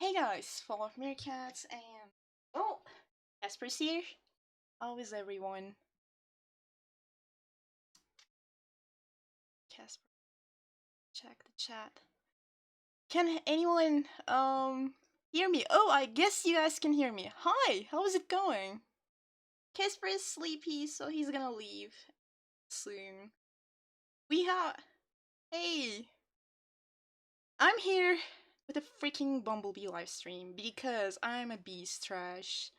Hey guys, full of Meerkats and oh, Esper's here. How is everyone? Casper, check the chat. Can anyone hear me? Oh, I guess you guys can hear me. Hi, how is it going? Casper is sleepy, so he's gonna leave soon. We have hey, I'm here with a freaking Bumbleby livestream because I'm a beast trash.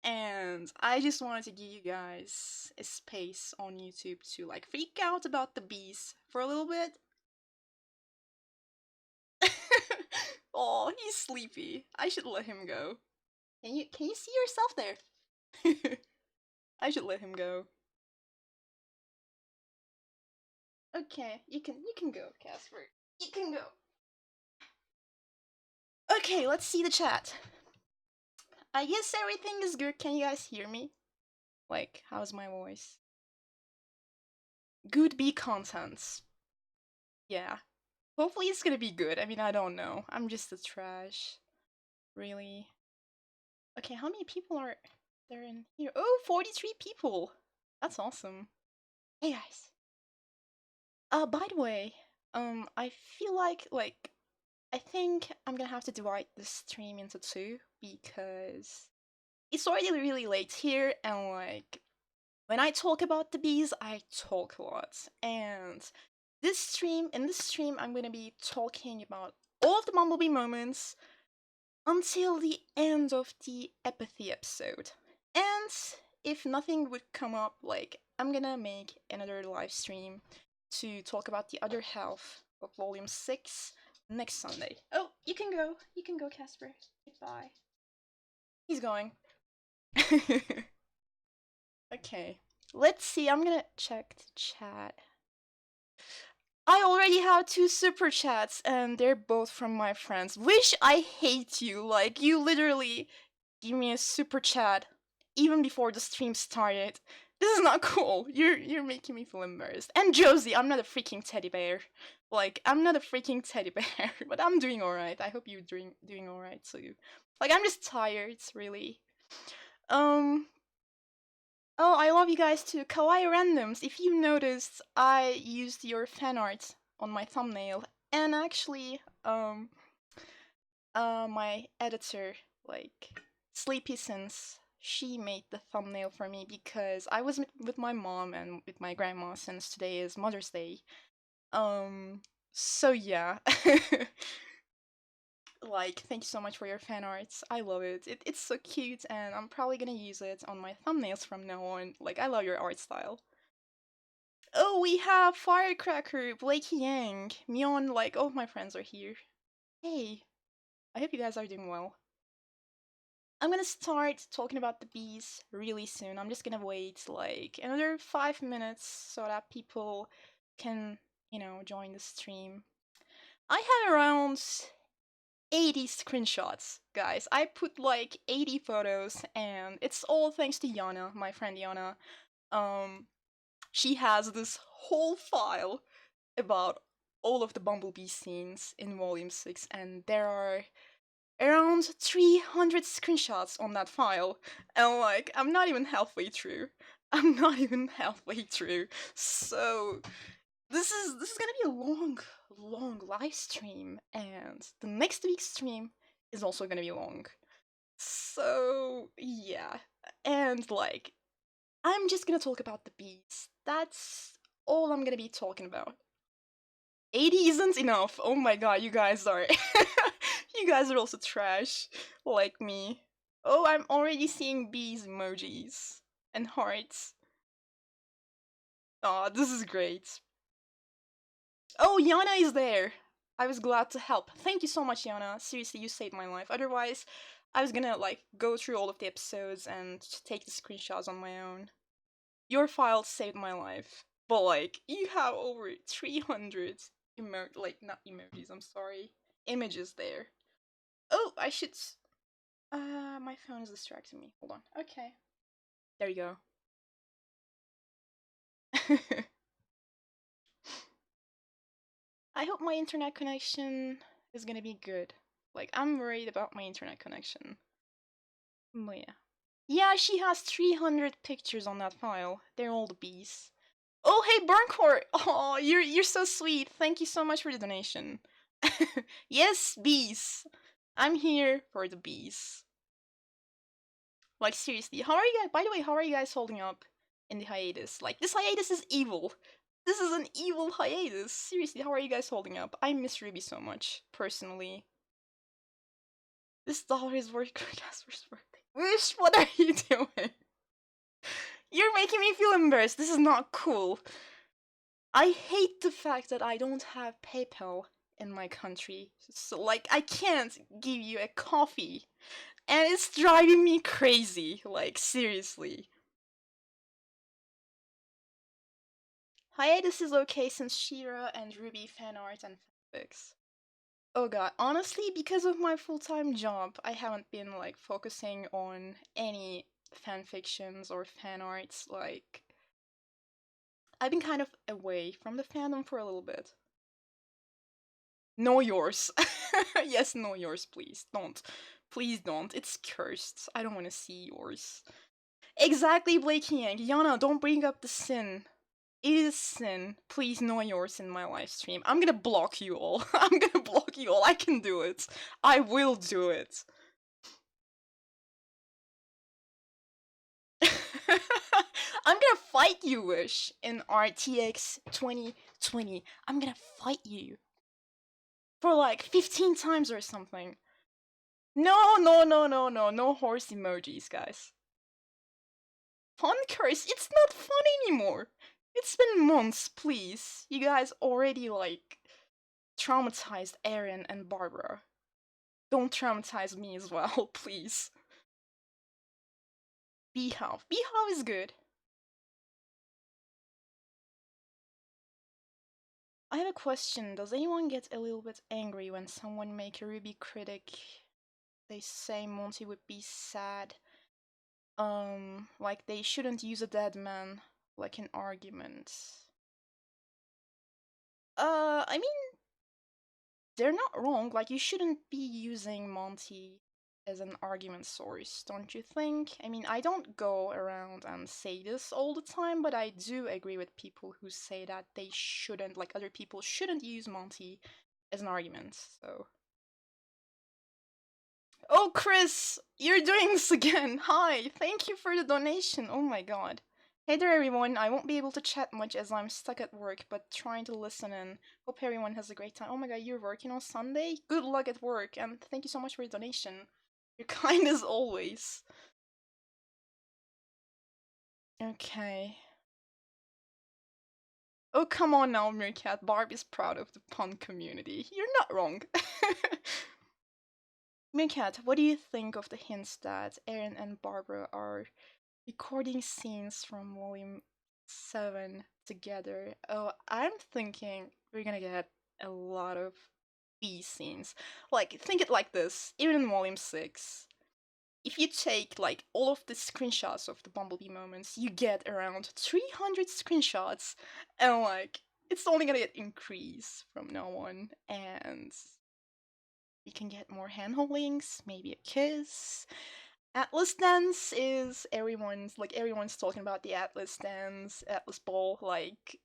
And I just wanted to give you guys a space on YouTube to like freak out about the bees for a little bit. Oh, he's sleepy. I should let him go. Can you see yourself there? I should let him go. Okay, you can go, Casper. You can go. Okay, let's see the chat. I guess everything is good. Can you guys hear me? Like, how's my voice? Good bee contents. Yeah. Hopefully it's gonna be good. I mean, I don't know. I'm just a trash. Really? Okay, how many people are there in here? Oh, 43 people! That's awesome. Hey guys. By the way, I feel like, I think I'm gonna have to divide this stream into two because it's already really late here and like, when I talk about the bees, I talk a lot. And in this stream, I'm gonna be talking about all of the Bumblebee moments until the end of the Apathy episode. And if nothing would come up, like, I'm gonna make another live stream to talk about the other half of Volume 6 next Sunday. Oh, you can go. You can go, Casper. Goodbye. He's going. Okay. Let's see, I'm gonna check the chat. I already have 2 super chats, and they're both from my friends. Wish I hate you. Like, you literally give me a super chat even before the stream started. This is not cool. You're making me feel embarrassed. And Josie, I'm not a freaking teddy bear. Like, I'm not a freaking teddy bear, but I'm doing alright. I hope you're doing alright too. Like, I'm just tired, really. Oh, I love you guys too. Kawaii Randoms, if you noticed, I used your fan art on my thumbnail, and actually, my editor, like, Sleepy Since, she made the thumbnail for me because I was with my mom and with my grandma since today is Mother's Day. So yeah. Like, thank you so much for your fan arts. I love it. It's so cute, and I'm probably gonna use it on my thumbnails from now on. Like, I love your art style. Oh, we have Firecracker, Blakey Yang, Mion, like, all of my friends are here. Hey, I hope you guys are doing well. I'm gonna start talking about the bees really soon. I'm just gonna wait, like, another 5 minutes so that people can, join the stream. I have around 80 screenshots, guys. I put like 80 photos, and it's all thanks to Yana, my friend Yana. She has this whole file about all of the Bumblebee scenes in Volume 6, and there are around 300 screenshots on that file. And like, I'm not even halfway through. I'm not even halfway through. So this is gonna be a long live stream, and the next week's stream is also gonna be long. So yeah, and like, I'm just gonna talk about the bees. That's all I'm gonna be talking about. 80 isn't enough. Oh my god, you guys are you guys are also trash like me. Oh, I'm already seeing bees emojis and hearts. Aw, this is great. Oh, Yana is there. I was glad to help. Thank you so much, Yana. Seriously, you saved my life. Otherwise, I was gonna like go through all of the episodes and take the screenshots on my own. Your file saved my life. But like, you have over 300 not emojis, I'm sorry. Images there. Oh, I should my phone is distracting me. Hold on. Okay. There you go. I hope my internet connection is gonna be good. Like, I'm worried about my internet connection. But yeah. Yeah, she has 300 pictures on that file. They're all the bees. Oh, hey, Burncourt! Oh, you're so sweet. Thank you so much for the donation. Yes, bees. I'm here for the bees. Like, seriously, how are you guys? By the way, how are you guys holding up in the hiatus? Like, this hiatus is evil. This is an evil hiatus. Seriously, how are you guys holding up? I miss Ruby so much, personally. This dollar is worth Casper's birthday. Wish, what are you doing? You're making me feel embarrassed. This is not cool. I hate the fact that I don't have PayPal in my country. So, like, I can't give you a coffee. And it's driving me crazy. Like, seriously. Hiatus is okay since Shira and Ruby fan art and fanfics. Oh god, honestly, because of my full-time job, I haven't been, like, focusing on any fanfictions or fan arts, like... I've been kind of away from the fandom for a little bit. Know yours. Yes, know yours, please. Don't. Please don't. It's cursed. I don't want to see yours. Exactly, Blake Yang. Yana, don't bring up the sin. It is sin. Please know yours in my live stream. I'm gonna block you all. I'm gonna block you all. I can do it. I will do it. I'm gonna fight you, Wish, in RTX 2020. I'm gonna fight you. For like 15 times or something. No, no, no, no, no. No horse emojis, guys. Fun curse? It's not fun anymore. It's been months, please. You guys already, like, traumatized Aaron and Barbara. Don't traumatize me as well, please. Beehive. Beehive is good. I have a question. Does anyone get a little bit angry when someone make a Ruby critic? They say Monty would be sad. Like they shouldn't use a dead man like an argument. I mean, they're not wrong. Like, you shouldn't be using Monty as an argument source, don't you think? I mean, I don't go around and say this all the time, but I do agree with people who say that they shouldn't, like, other people shouldn't use Monty as an argument, so. Oh, Chris, you're doing this again. Hi, thank you for the donation. Oh my god. Hey there, everyone. I won't be able to chat much as I'm stuck at work, but trying to listen in. Hope everyone has a great time. Oh my god, you're working on Sunday? Good luck at work, and thank you so much for your donation. You're kind as always. Okay. Oh, come on now, Meerkat. Barb is proud of the pun community. You're not wrong. Meerkat, what do you think of the hints that Aaron and Barbara are recording scenes from Volume 7 together? Oh, I'm thinking we're gonna get a lot of B scenes. Like, think it like this. Even in Volume 6, if you take, like, all of the screenshots of the Bumblebee moments, you get around 300 screenshots. And, like, it's only gonna get increased from now on. And we can get more handholdings, maybe a kiss. Atlas dance is everyone's talking about the Atlas dance, Atlas ball, like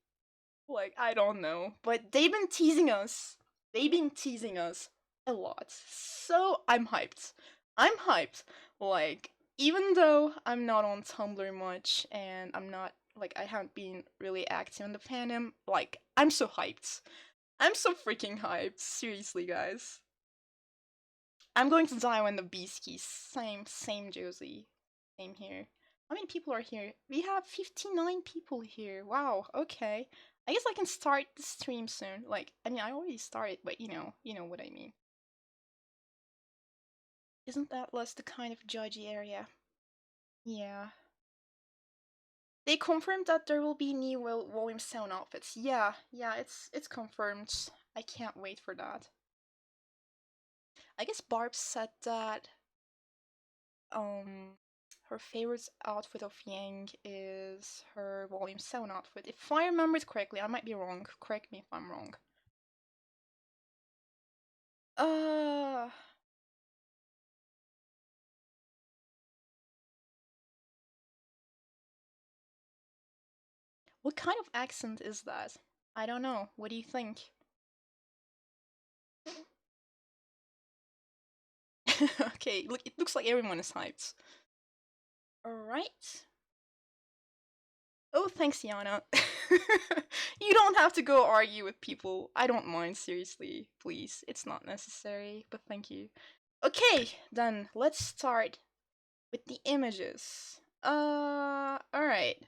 I don't know, but they've been teasing us. They've been teasing us a lot. So I'm hyped. I'm hyped. Like, even though I'm not on Tumblr much and I'm not, like, I haven't been really active in the fandom, like, I'm so hyped. I'm so freaking hyped. Seriously, guys. I'm going to die when the Beasties. Same Josie. Same here. How many people are here? We have 59 people here. Wow, okay. I guess I can start the stream soon. Like, I mean, I already started, but you know what I mean. Isn't that less the kind of judgy area? Yeah. They confirmed that there will be new Volume 7 outfits. Yeah, it's confirmed. I can't wait for that. I guess Barb said that her favorite outfit of Yang is her Volume 7 outfit. If I remember it correctly, I might be wrong. Correct me if I'm wrong. What kind of accent is that? I don't know. What do you think? Okay, look, it looks like everyone is hyped. Alright. Oh, thanks, Yana. You don't have to go argue with people. I don't mind, seriously. Please, it's not necessary, but thank you. Okay, then let's start with the images. Alright.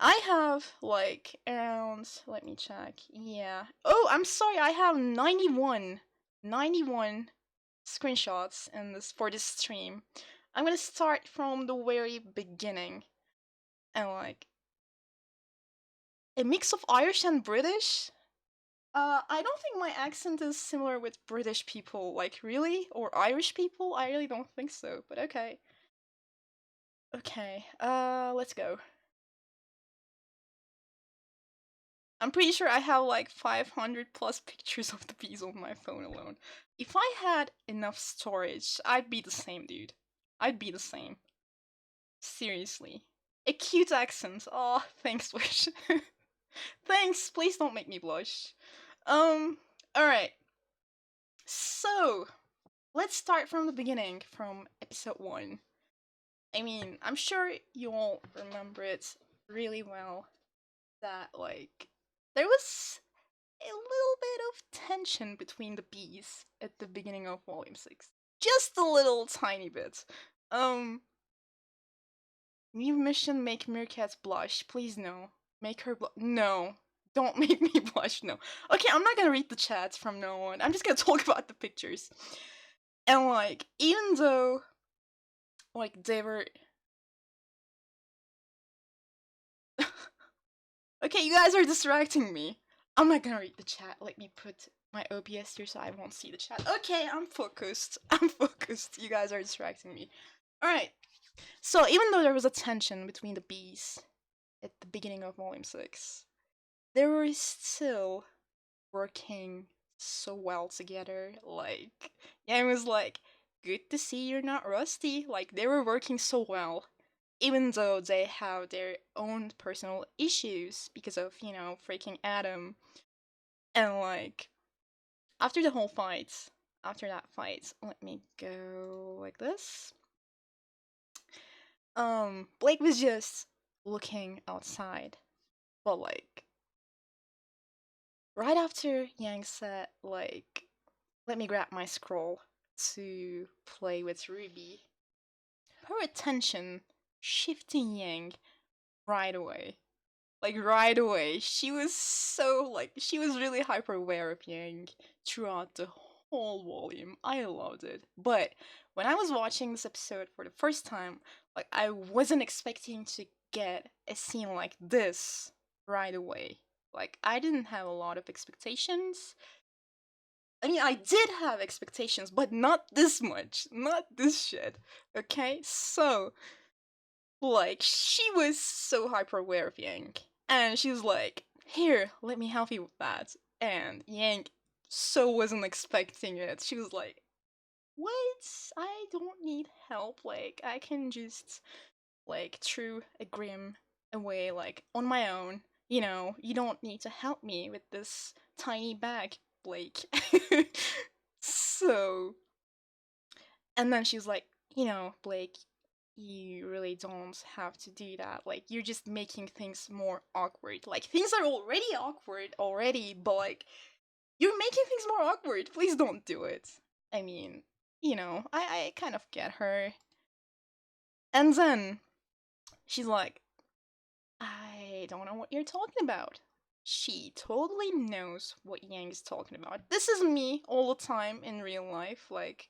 I have like around, let me check. Yeah. Oh, I'm sorry. I have 91 screenshots in this for this stream. I'm going to start from the very beginning and like a mix of Irish and British. I don't think my accent is similar with British people, like really, or Irish people. I really don't think so, but okay. Okay. Let's go. I'm pretty sure I have like 500 plus pictures of the bees on my phone alone. If I had enough storage, I'd be the same, dude. I'd be the same. Seriously. A cute accent. Oh, thanks, Wish. Thanks, please don't make me blush. Alright. So, let's start from the beginning, from episode 1. I mean, I'm sure you all remember it really well. That, like, there was a little bit of tension between the bees at the beginning of Volume 6. Just a little tiny bit. New mission, make Meerkat blush. Please, no. Make her blush. No. Don't make me blush, no. Okay, I'm not gonna read the chats from now on. I'm just gonna talk about the pictures. And, like, even though, like, they were... Okay, you guys are distracting me. I'm not gonna read the chat. Let me put my OBS here so I won't see the chat. Okay, I'm focused. I'm focused. You guys are distracting me. Alright. So, even though there was a tension between the bees at the beginning of Volume 6, they were still working so well together. Like, yeah, it was like, good to see you're not rusty. Like, they were working so well. Even though they have their own personal issues because of, you know, freaking Adam. And, like, after the whole fight, after that fight, let me go like this. Blake was just looking outside. But, like, right after Yang said, like, let me grab my scroll to play with Ruby, her attention shifted Yang right away. Like, right away. She was so, like, she was really hyper aware of Yang throughout the whole volume. I loved it. But when I was watching this episode for the first time, like, I wasn't expecting to get a scene like this right away. Like, I didn't have a lot of expectations. I mean, I did have expectations, but not this much. Not this shit. Okay? So, like, she was so hyper aware of Yang. And she was like, here, let me help you with that. And Yang so wasn't expecting it. She was like, what? I don't need help. Like, I can just, like, throw a grim away, like, on my own. You know, you don't need to help me with this tiny bag, Blake. So, and then she's like, you know, Blake, you really don't have to do that. Like, you're just making things more awkward. Like, things are already awkward already, but like, you're making things more awkward. Please don't do it. I mean, you know, I kind of get her. And then she's like, I don't know what you're talking about. She totally knows what Yang is talking about. This is me all the time in real life. Like,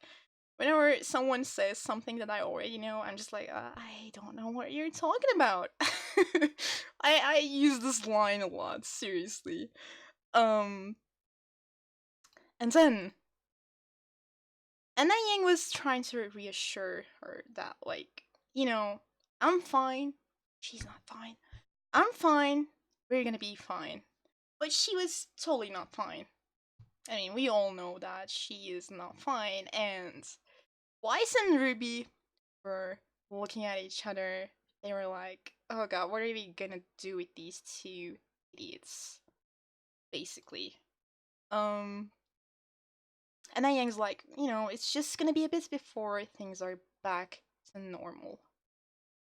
whenever someone says something that I already know, I'm just like, I don't know what you're talking about. I use this line a lot, seriously. Um, and then Yang was trying to reassure her that, like, you know, I'm fine. She's not fine. I'm fine. We're gonna be fine. But she was totally not fine. I mean, we all know that she is not fine, and Weiss and Ruby were looking at each other they were like, "Oh God, what are we gonna do with these two idiots?" Basically. Um, and then Yang's like, it's just gonna be a bit before things are back to normal.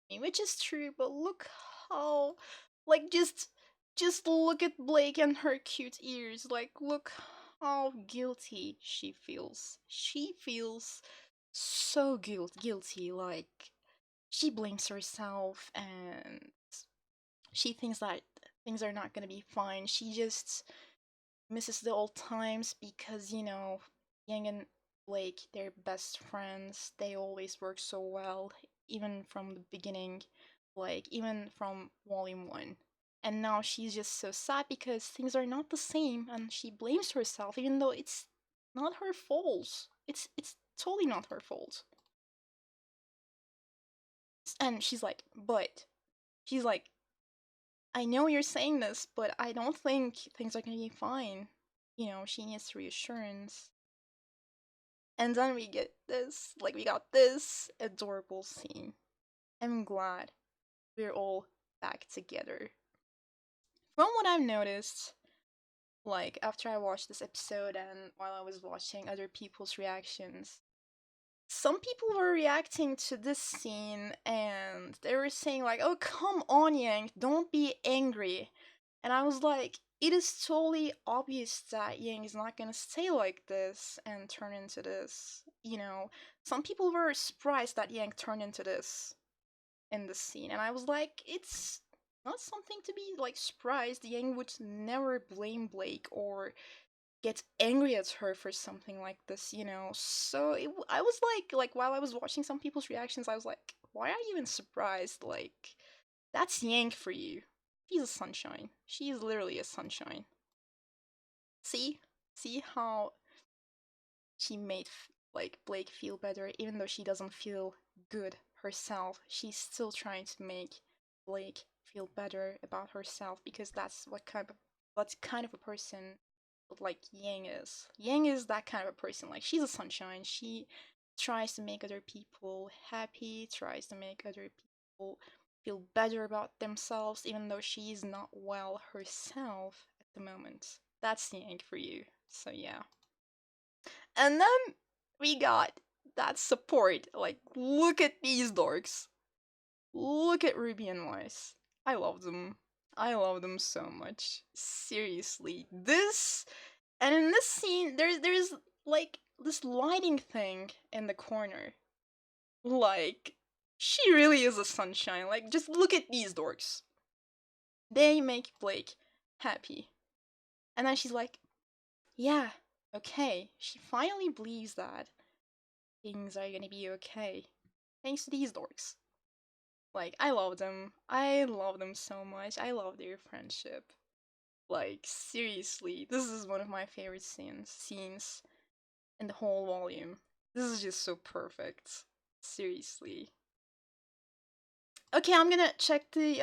Which is true, but look how, like, just look at Blake and her cute ears. Like, look how guilty she feels. She feels so guilty. Like, she blames herself and she thinks that things are not gonna be fine. She just misses the old times because, Yang and Blake, they're best friends. They always work so well, even from the beginning, like, even from Volume 1. And now she's just so sad because things are not the same and she blames herself, even though it's not her fault. It's totally not her fault. And she's like, I know you're saying this, but I don't think things are gonna be fine. She needs reassurance. And then we got this adorable scene. I'm glad we're all back together. From what I've noticed, like after I watched this episode and while I was watching other people's reactions, some people were reacting to this scene and they were saying like, "Oh, come on, Yang, don't be angry." And I was like, it is totally obvious that Yang is not gonna stay like this and turn into this. Some people were surprised that Yang turned into this in the scene, and I was like, it's not something to be like surprised. Yang would never blame Blake or get angry at her for something like this. So I was like while I was watching some people's reactions, I was like, why are you even surprised? Like, that's Yang for you. She's a sunshine. She is literally a sunshine. See? See how she made like Blake feel better even though she doesn't feel good herself. She's still trying to make Blake feel better about herself because that's what kind of a person like Yang is. Yang is that kind of a person. Like, she's a sunshine. She tries to make other people happy, tries to make other people feel better about themselves even though she's not well herself at the moment. That's Yang for you. So yeah. And then we got that support. Like, look at these dorks. Look at Ruby and Weiss. I love them. I love them so much. Seriously. And in this scene, there's like this lighting thing in the corner. Like, she really is a sunshine. Like, just look at these dorks. They make Blake happy. And then she's like, yeah, okay. She finally believes that things are gonna be okay. Thanks to these dorks. Like, I love them. I love them so much. I love their friendship. Like, seriously, this is one of my favorite scenes in the whole volume. This is just so perfect. Seriously. Okay, I'm gonna check the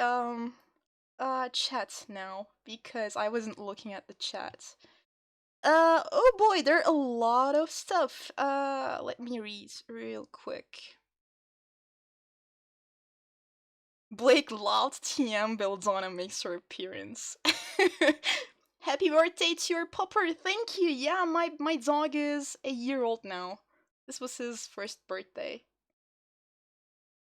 chat now because I wasn't looking at the chat. Oh boy, there are a lot of stuff. Let me read real quick. Blake loved TM Belzana makes her appearance. Happy birthday to your pupper, thank you! Yeah, my dog is a year old now. This was his first birthday.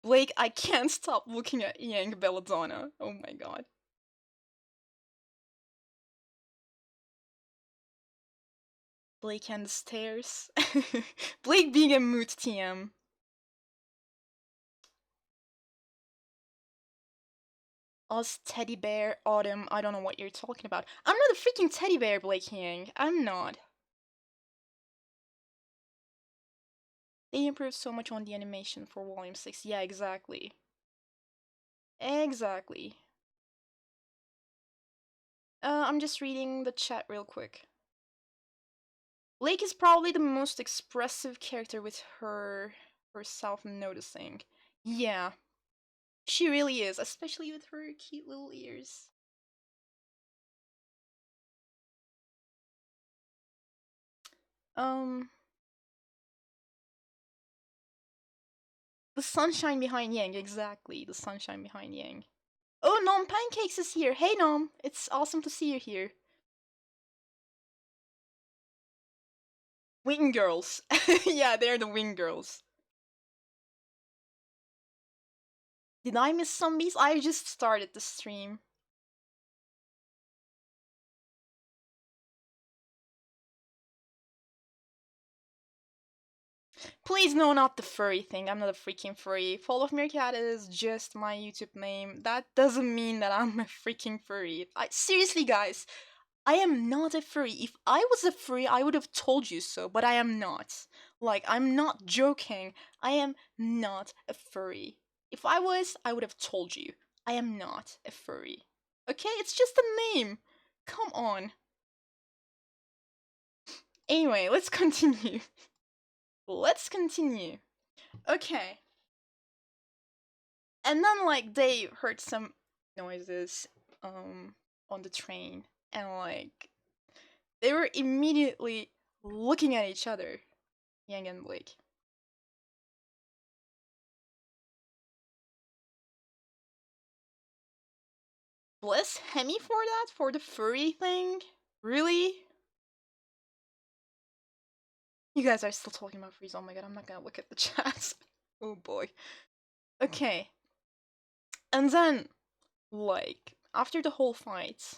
Blake, I can't stop looking at Yang Belladonna. Oh my god. Blake and the stairs. Blake being a mood TM. Us teddy bear, Autumn, I don't know what you're talking about. I'm not a freaking teddy bear, Blake Yang. I'm not. They improved so much on the animation for Volume 6. Yeah, exactly. Exactly. I'm just reading the chat real quick. Blake is probably the most expressive character with herself noticing. Yeah, she really is, especially with her cute little ears. Um, The sunshine behind Yang, exactly. The sunshine behind Yang. Oh, Nom Pancakes is here. Hey, Nom. It's awesome to see you here. Wing girls. Yeah, they're the wing girls. Did I miss zombies? I just started the stream. Please, no, not the furry thing. I'm not a freaking furry. Fall of Meerkat is just my YouTube name. That doesn't mean that I'm a freaking furry. Seriously, guys, I am not a furry. If I was a furry, I would have told you so, but I am not. Like, I'm not joking. I am not a furry. If I was, I would have told you. I am not a furry. Okay? It's just a name. Come on. Anyway, let's continue. Let's continue. Okay. And then, like, they heard some noises on the train, and like they were immediately looking at each other, Yang and Blake. Bless Hemi for that? For the furry thing? Really? You guys are still talking about furries. Oh my god, I'm not gonna look at the chat. Oh boy. Okay. And then, like, after the whole fight,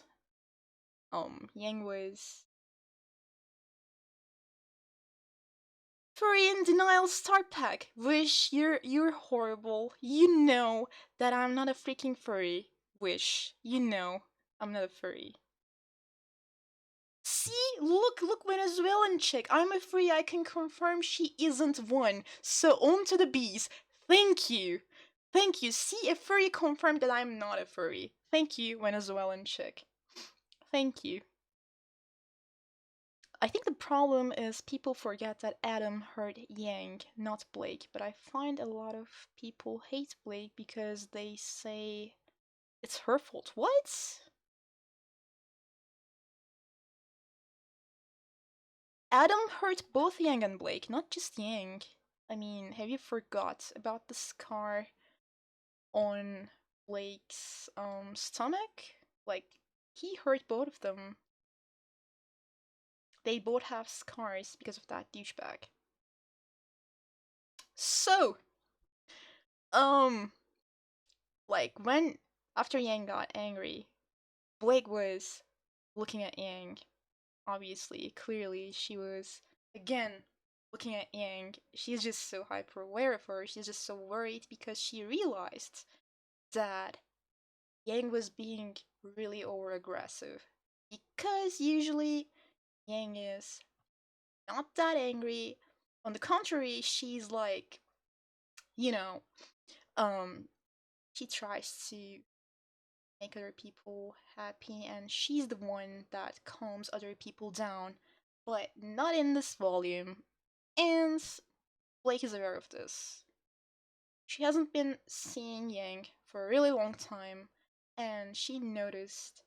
Yang was furry in denial start pack. Wish, you're horrible. You know that I'm not a freaking furry. Wish, you know I'm not a furry. See, look, Venezuelan chick. I'm a furry. I can confirm she isn't one. So on to the bees. Thank you. Thank you. See, a furry confirmed that I'm not a furry. Thank you, Venezuelan chick. Thank you. I think the problem is people forget that Adam hurt Yang, not Blake, but I find a lot of people hate Blake because they say it's her fault. What? Adam hurt both Yang and Blake, not just Yang. I mean, have you forgot about the scar on Blake's stomach? Like, he hurt both of them. They both have scars because of that douchebag. So, like when after Yang got angry, Blake was looking at Yang. Obviously, clearly, she was again looking at Yang. She's just so hyper aware of her. She's just so worried because she realized that Yang was being really over aggressive. Because usually Yang is not that angry. On the contrary, she's like, you know, um, she tries to make other people happy, and she's the one that calms other people down, but not in this volume. And Blake is aware of this. She hasn't been seeing Yang for a really long time, and she noticed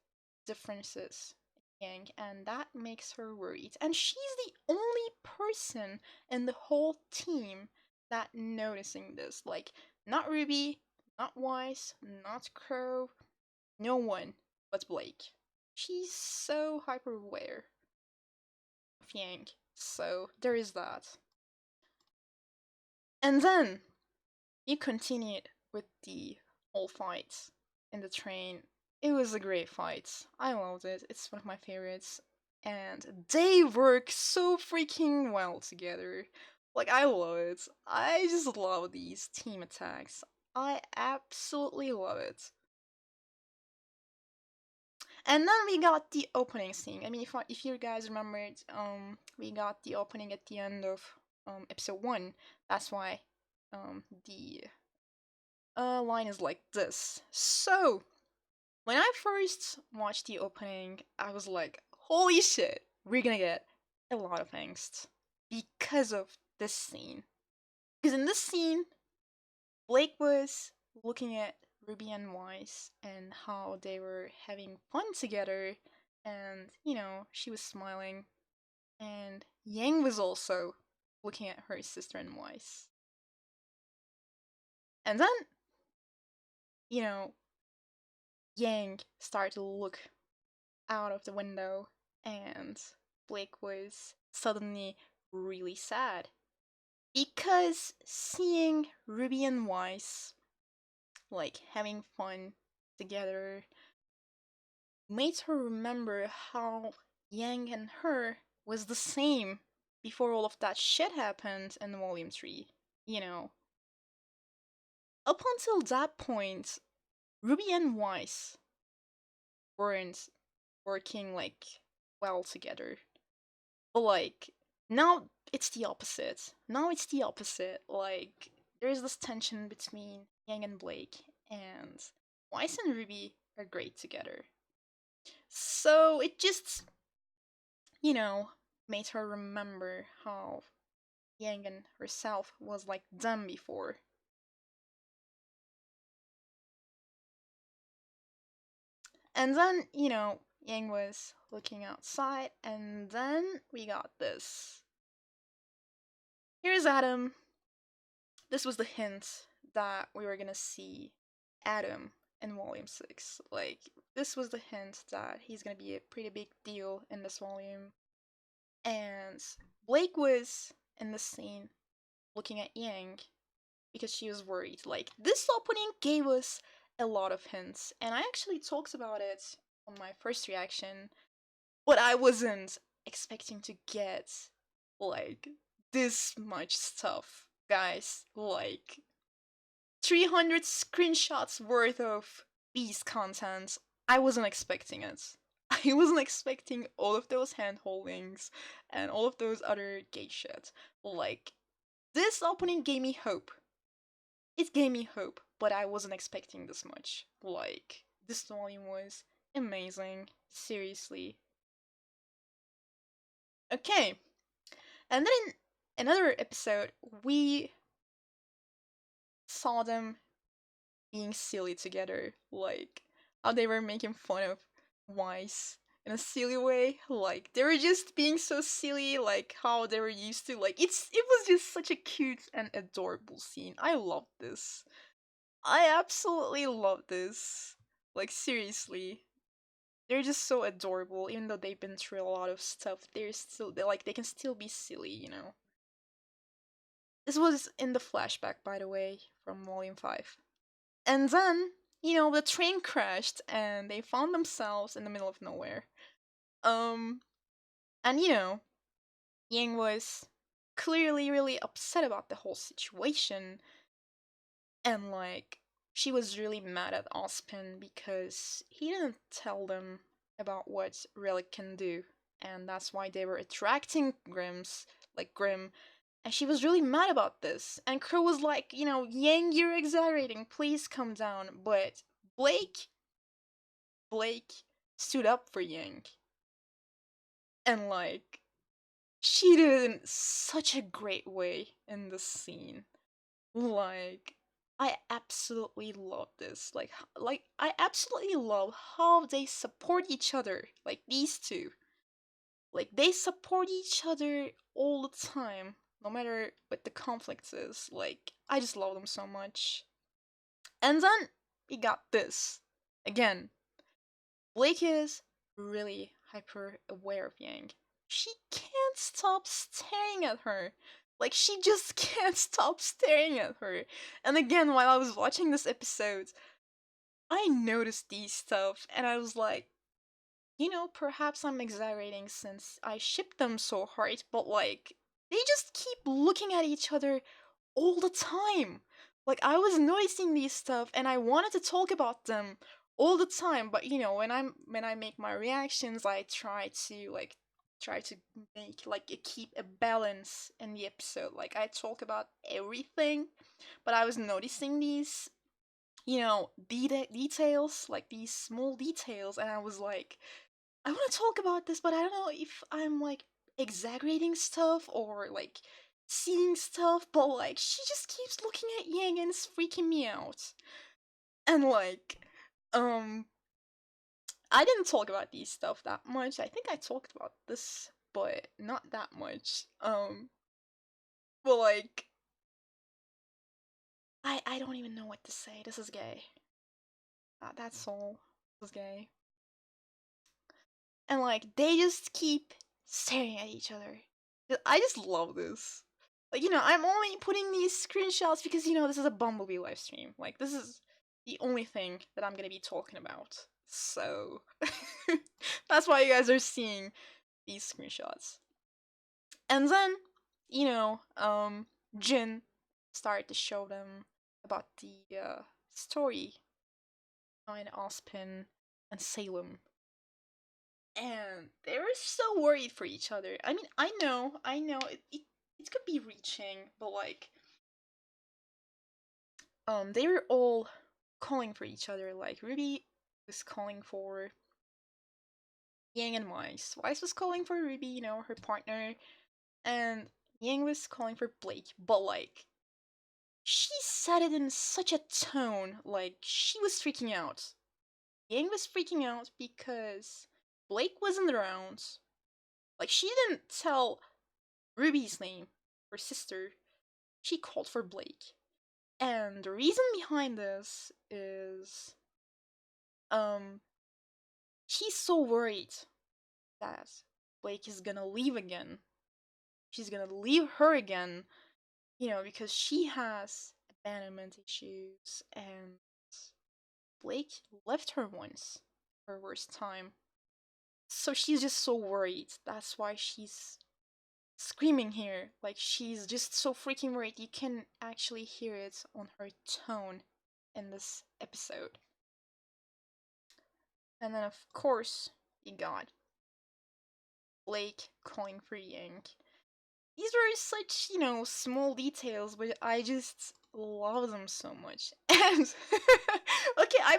differences in Yang, and that makes her worried. And she's the only person in the whole team that noticing this. Like, not Ruby, not Wise, not Crow, no one but Blake. She's so hyper aware of Yang, so there is that. And then you continued with the whole fight in the train. It was a great fight. I loved it. It's one of my favorites. And they work so freaking well together. Like, I love it. I just love these team attacks. I absolutely love it. And then we got the opening scene. I mean, if you guys remembered, we got the opening at the end of episode 1. That's why the line is like this. So, when I first watched the opening, I was like, holy shit, we're gonna get a lot of angst because of this scene. Because in this scene, Blake was looking at Ruby and Wise and how they were having fun together, and she was smiling, and Yang was also looking at her sister and Wise. And then, you know, Yang started to look out of the window, and Blake was suddenly really sad because seeing Ruby and Weiss like having fun together made her remember how Yang and her was the same before all of that shit happened in Volume 3. You know, up until that point, Ruby and Weiss weren't working like well together. But like now it's the opposite. Now it's the opposite. Like there's this tension between Yang and Blake, and Weiss and Ruby are great together. So it just, you know, made her remember how Yang and herself was like them before. And then, Yang was looking outside, and then we got this. Here's Adam. This was the hint that we were gonna see Adam in Volume 6. Like, this was the hint that he's gonna be a pretty big deal in this volume. And Blake was in the scene looking at Yang because she was worried. Like, this opening gave us a lot of hints, and I actually talked about it on my first reaction, but I wasn't expecting to get, like, this much stuff, guys. Like, 300 screenshots worth of Beast content. I wasn't expecting it. I wasn't expecting all of those hand holdings and all of those other gay shit. Like, this opening gave me hope. It gave me hope, but I wasn't expecting this much. Like, this volume was amazing. Seriously. Okay. And then in another episode, we saw them being silly together. Like, how they were making fun of Weiss in a silly way. Like, they were just being so silly, like how they were used to. Like, it was just such a cute and adorable scene. I love this. I absolutely love this. Like, seriously. They're just so adorable, even though they've been through a lot of stuff. They can still be silly. This was in the flashback, by the way, from Volume 5. And then, the train crashed and they found themselves in the middle of nowhere. Um, and Yang was clearly really upset about the whole situation, and like, she was really mad at Ozpin because he didn't tell them about what Relic can do, and that's why they were attracting Grim, and she was really mad about this. And Crow was like, Yang, you're exaggerating, please calm down. But Blake stood up for Yang. And like, she did it in such a great way in this scene. Like, I absolutely love this. Like I absolutely love how they support each other. Like these two. Like they support each other all the time, no matter what the conflict is. Like I just love them so much. And then we got this. Again, Blake is really hyper aware of Yang. She can't stop staring at her. Like, she just can't stop staring at her. And again, while I was watching this episode, I noticed these stuff and I was like, perhaps I'm exaggerating since I ship them so hard, but like, they just keep looking at each other all the time. Like, I was noticing these stuff and I wanted to talk about them all the time, but when I make my reactions, I try to make like keep a balance in the episode. Like, I talk about everything, but I was noticing these details, like these small details, and I was like, I want to talk about this, but I don't know if I'm like exaggerating stuff or like seeing stuff, but like she just keeps looking at Yang and it's freaking me out. And like, um, I didn't talk about these stuff that much. I think I talked about this, but not that much. But like, I don't even know what to say. This is gay. That's all. This is gay. And like they just keep staring at each other. I just love this. Like, I'm only putting these screenshots because this is a Bumbleby live stream. Like, this is the only thing that I'm gonna be talking about. So that's why you guys are seeing these screenshots. And then, Jinn started to show them about the story behind Aspen and Salem. And they were so worried for each other. I mean, I know, it could be reaching, but like, they were all calling for each other. Like, Ruby was calling for Yang and Weiss. Weiss was calling for Ruby, her partner, and Yang was calling for Blake. But like, she said it in such a tone, like she was freaking out. Yang was freaking out because Blake wasn't around. Like, she didn't tell Ruby's name, her sister. She called for Blake. And the reason behind this is she's so worried that Blake is gonna leave again. She's gonna leave her again, because she has abandonment issues and Blake left her once, her worst time. So she's just so worried. That's why she's screaming here. Like, she's just so freaking worried. You can actually hear it on her tone in this episode. And then, of course, you got Blake calling for Yang. These were such, small details, but I just love them so much. And, okay,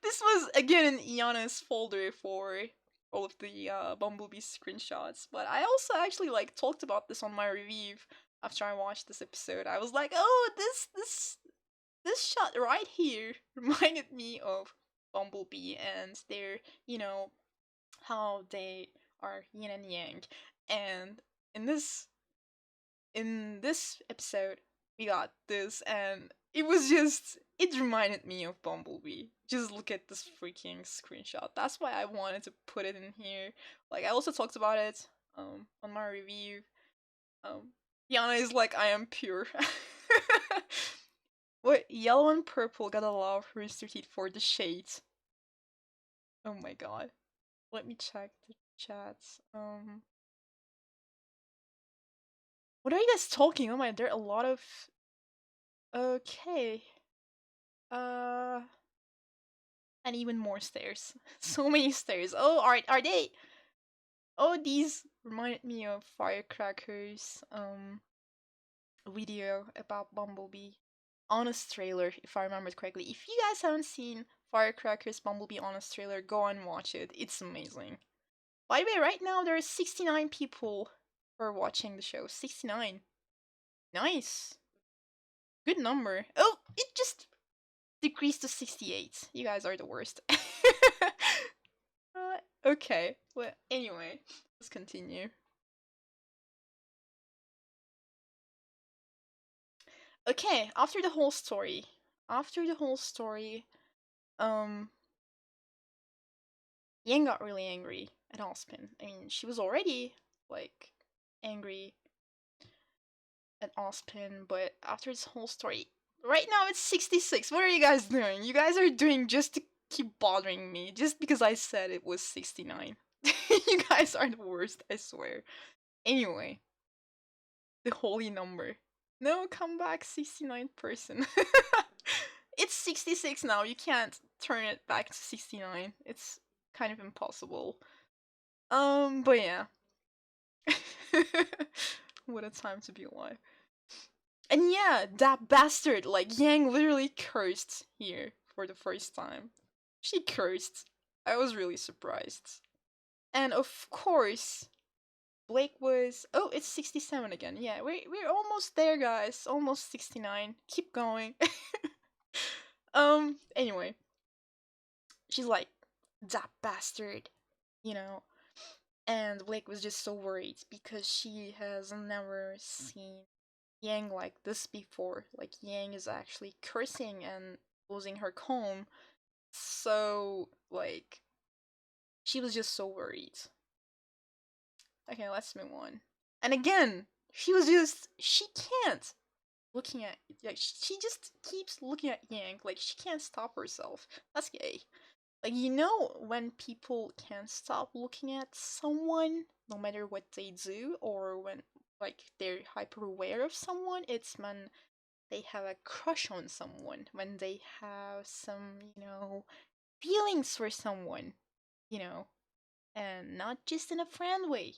this was, again, in Iana's folder for all of the Bumblebee screenshots, but I also actually, like, talked about this on my review after I watched this episode. I was like, oh, this shot right here reminded me of Bumblebee and their, how they are yin and yang. And in this episode, we got this, and it reminded me of Bumblebee. Just look at this freaking screenshot. That's why I wanted to put it in here. Like, I also talked about it on my review. Yana is like, I am pure. What? Yellow and purple gotta love Rooster Teeth for the shades. Oh my god. Let me check the chats. What are you guys talking? Oh my, there are a lot of... Okay. And even more stairs. So many stairs. Oh, are they... Oh, these reminded me of Firecrackers, video about Bumblebee. Honest trailer, if I remember correctly. If you guys haven't seen Firecrackers Bumblebee Honest trailer, go and watch it. It's amazing. By the way, right now there are 69 people who are watching the show. 69. Nice. Good number. Oh, it just decreased to 68. You guys are the worst. Okay. Well, anyway, let's continue. Okay, after the whole story, Yang got really angry at Aspen. I mean, she was already, like, angry at Aspen, but after this whole story, right now it's 66. What are you guys doing? You guys are doing just to keep bothering me, just because I said it was 69. You guys are the worst, I swear. Anyway, the holy number. No, come back, 69 person. It's 66 now. You can't turn it back to 69. It's kind of impossible. But yeah. What a time to be alive. And yeah, that bastard, like, Yang literally cursed here for the first time. She cursed. I was really surprised. And of course, Blake was... Oh, it's 67 again. Yeah, we're almost there, guys. Almost 69. Keep going. Anyway. She's like, that bastard, And Blake was just so worried because she has never seen Yang like this before. Like Yang is actually cursing and losing her calm. So like she was just so worried. Okay, let's move on. And again, she can't looking at like she just keeps looking at Yang like she can't stop herself. That's gay. Like you know when people can't stop looking at someone no matter what they do or when like they're hyper aware of someone, it's when they have a crush on someone, when they have some, feelings for someone, you know, and not just in a friend way,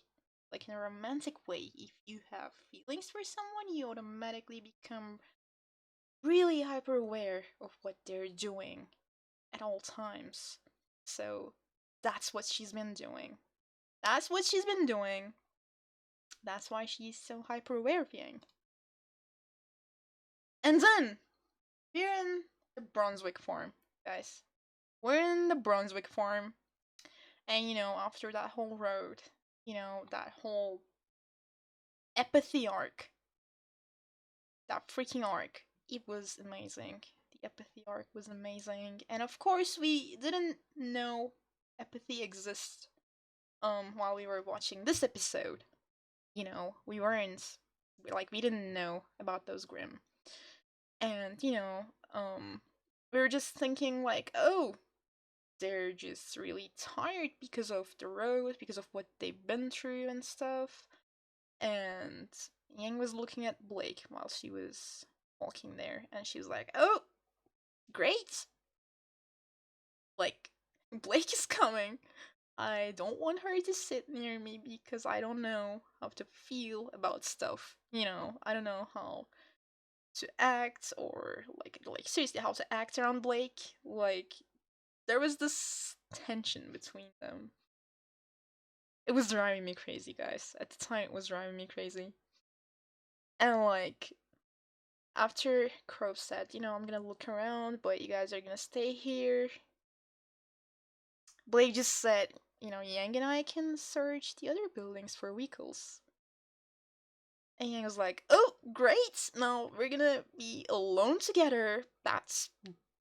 like in a romantic way. If you have feelings for someone, you automatically become really hyper aware of what they're doing at all times. So that's what she's been doing. That's what she's been doing. That's why she's so hyper aware of Yang. And then we're in the Brunswick farm, guys. We're in the Brunswick farm, and after that whole road, that whole Apathy arc, that freaking arc, it was amazing. The Apathy arc was amazing, and of course we didn't know Apathy exists while we were watching this episode. We weren't like we didn't know about those Grimm. And, we were just thinking like, oh, they're just really tired because of the road, because of what they've been through and stuff. And Yang was looking at Blake while she was walking there, and she was like, oh, great! Like, Blake is coming. I don't want her to sit near me because I don't know how to feel about stuff. I don't know how to act or like seriously how to act around Blake. Like there was this tension between them. It was driving me crazy, guys. At the time it was driving me crazy. And like after Crow said, I'm gonna look around, but you guys are gonna stay here. Blake just said, Yang and I can search the other buildings for vehicles. And Yang was like, oh, great! Now we're gonna be alone together. That's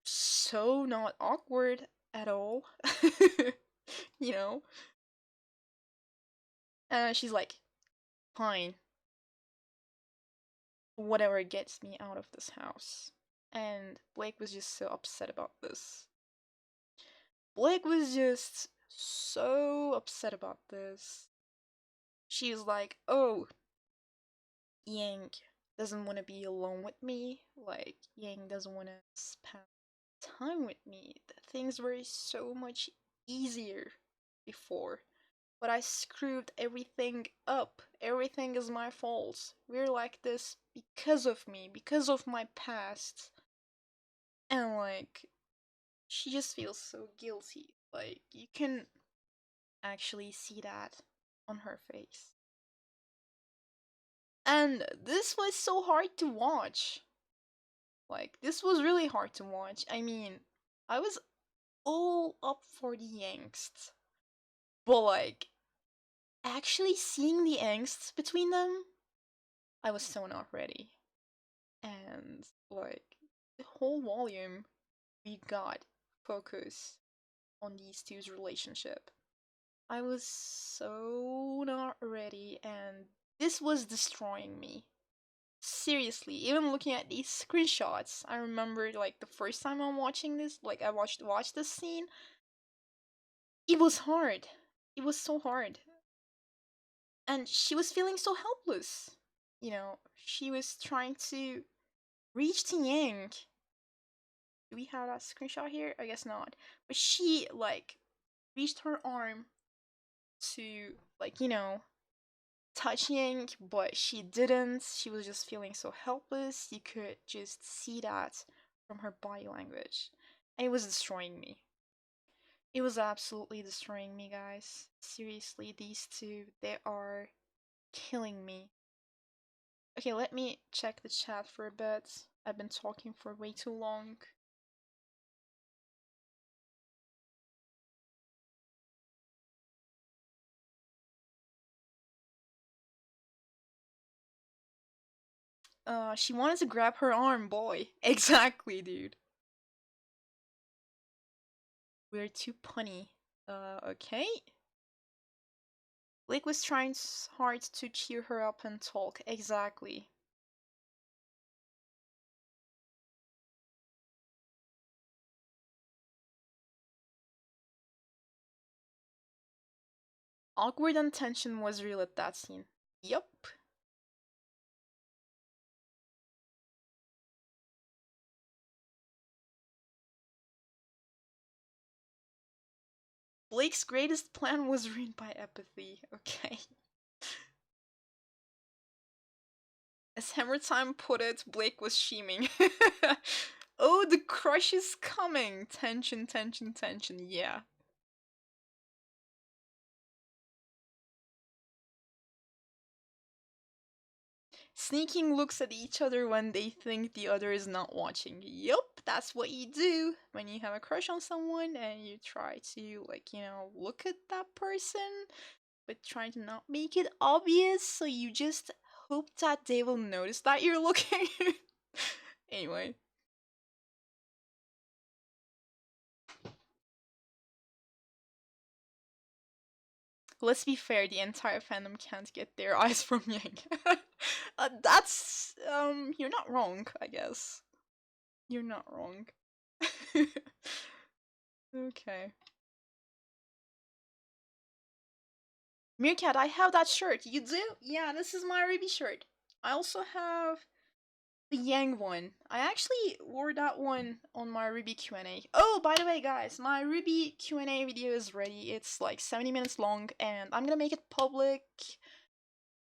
so not awkward at all. you know? And she's like, fine. Whatever gets me out of this house. And Blake was just so upset about this. Blake was just so upset about this. She's like, oh, Yang doesn't want to be alone with me. Like, Yang doesn't want to spend time with me. Things were so much easier before. But I screwed everything up. Everything is my fault. We're like this because of me, because of my past. And like, she just feels so guilty. Like, you can actually see that on her face. And this was so hard to watch. Like, this was really hard to watch. I mean, I was all up for the angst. But like, actually seeing the angst between them, I was so not ready. And like, the whole volume, we got focus on these two's relationship. I was so not ready, and this was destroying me. Seriously, even looking at these screenshots, I remember like the first time I'm watching this, like I watched this scene, it was hard. It was so hard. And she was feeling so helpless. She was trying to reach to Yang. Do we have that screenshot here? I guess not. But she like reached her arm to like, touch Yang, but she didn't. She was just feeling so helpless. You could just see that from her body language. And it was destroying me. It was absolutely destroying me, guys. Seriously, these two, they are killing me. Okay, let me check the chat for a bit. I've been talking for way too long. She wanted to grab her arm, boy. Exactly, dude. We're too punny. Okay. Blake was trying hard to cheer her up and talk. Exactly. Awkward and tension was real at that scene. Yup. Blake's greatest plan was ruined by apathy. Okay. As Hammer Time put it, Blake was scheming. Oh, the crush is coming! Tension, tension, tension, yeah. Sneaking looks at each other when they think the other is not watching. Yup, that's what you do when you have a crush on someone and you try to, like, look at that person, but trying to not make it obvious, so you just hope that they will notice that you're looking. Anyway. Let's be fair, the entire fandom can't get their eyes from Yang. That's, you're not wrong, I guess. You're not wrong. Okay. Meerkat, I have that shirt. You do? Yeah, this is my Ruby shirt. I also have the Yang one. I actually wore that one on my Ruby Q&A. Oh, by the way, guys, my Ruby Q&A video is ready. It's like 70 minutes long, and I'm gonna make it public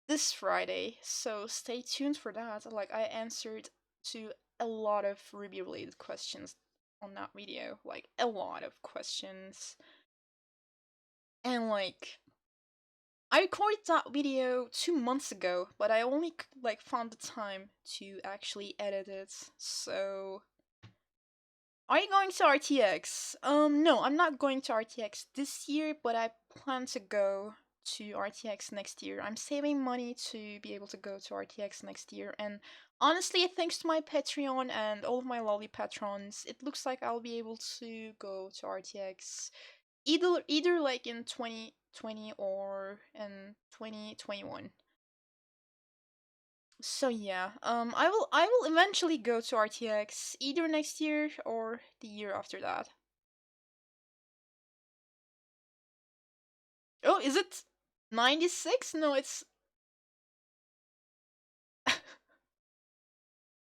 this Friday, so stay tuned for that. Like, I answered to a lot of Ruby-related questions on that video. Like, a lot of questions. And, like, I recorded that video 2 months ago, but I only like found the time to actually edit it. So, are you going to RTX? No, I'm not going to RTX this year, but I plan to go to RTX next year. I'm saving money to be able to go to RTX next year, and honestly, thanks to my Patreon and all of my lovely patrons, it looks like I'll be able to go to RTX either like in 2020 or in 2021. So yeah, I will eventually go to RTX either next year or the year after that. Oh, is it 96? No, it's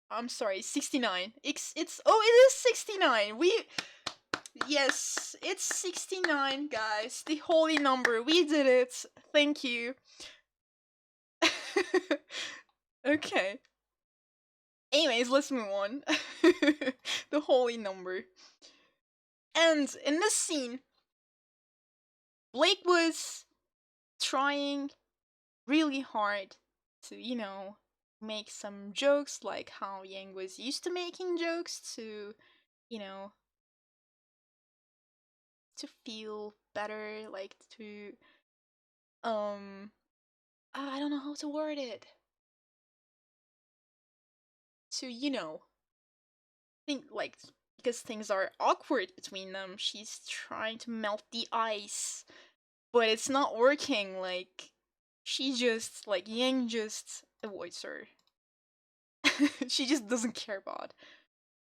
I'm sorry, 69. It's oh, it is 69. Yes, it's 69, guys. The holy number. We did it. Thank you. Okay. Anyways, let's move on. The holy number. And in this scene, Blake was trying really hard to, make some jokes like how Yang was used to making jokes to, you know, to feel better, like to, I don't know how to word it. To, think like, because things are awkward between them, she's trying to melt the ice, but it's not working. Like, she just, like, Yang just avoids her. She just doesn't care about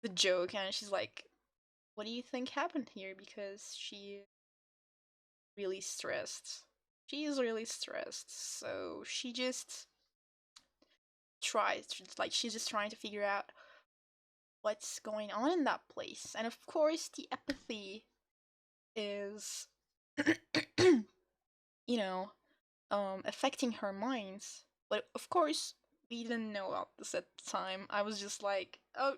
the joke, and she's like, what do you think happened here? Because she really stressed. She is really stressed, so she just tries, like, she's just trying to figure out what's going on in that place. And of course, the apathy is, you know, affecting her minds. But of course, we didn't know about this at the time. I was just like, oh,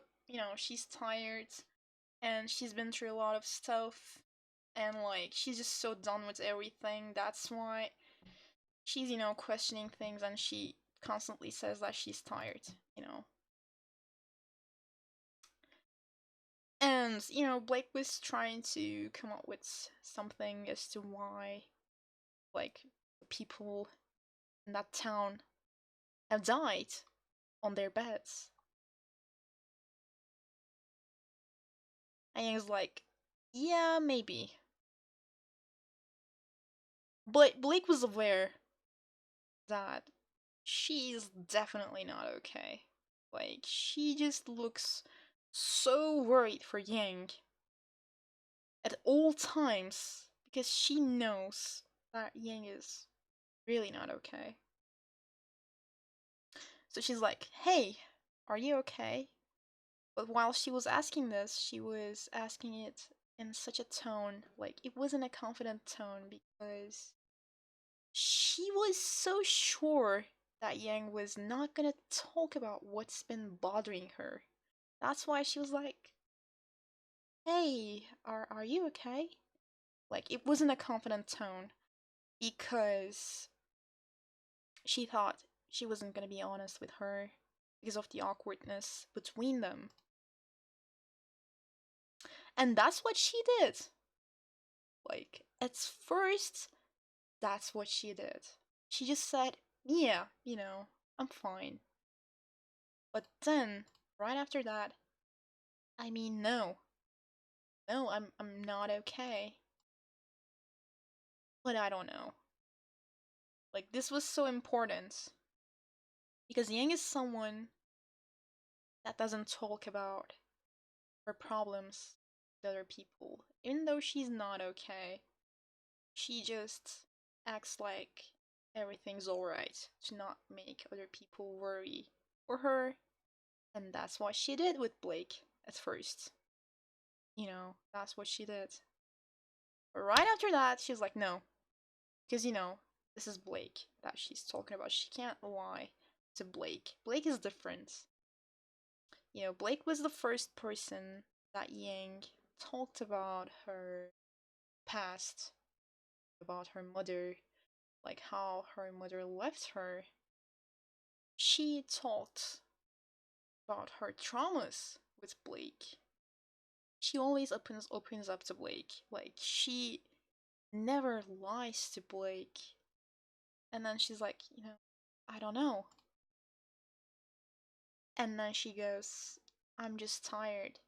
she's tired and she's been through a lot of stuff, and like she's just so done with everything. That's why she's, questioning things, and she constantly says that she's tired. And, Blake was trying to come up with something as to why, like, people in that town have died on their beds. And Yang's like, yeah, maybe. But Blake was aware that she's definitely not okay. Like, she just looks so worried for Yang at all times because she knows that Yang is really not okay. So she's like, hey, are you okay? But while she was asking this, she was asking it in such a tone, like, it wasn't a confident tone because she was so sure that Yang was not gonna talk about what's been bothering her. That's why she was like, hey, are you okay? Like, it wasn't a confident tone because she thought she wasn't gonna be honest with her because of the awkwardness between them. And that's what she did. Like, at first, that's what she did. She just said, yeah, I'm fine. But then, right after that, I mean, no. No, I'm not okay. But I don't know. Like, this was so important. Because Yang is someone that doesn't talk about her problems with other people. Even though she's not okay, she just acts like everything's alright to not make other people worry for her. And that's what she did with Blake at first. That's what she did. But right after that, she's like, no. Because, this is Blake that she's talking about. She can't lie to Blake. Blake is different. Blake was the first person that Yang talked about her past, about her mother, like how her mother left her. She talked about her traumas with Blake. She always opens up to Blake. Like, she never lies to Blake. And then she's like, I don't know. And then she goes, I'm just tired.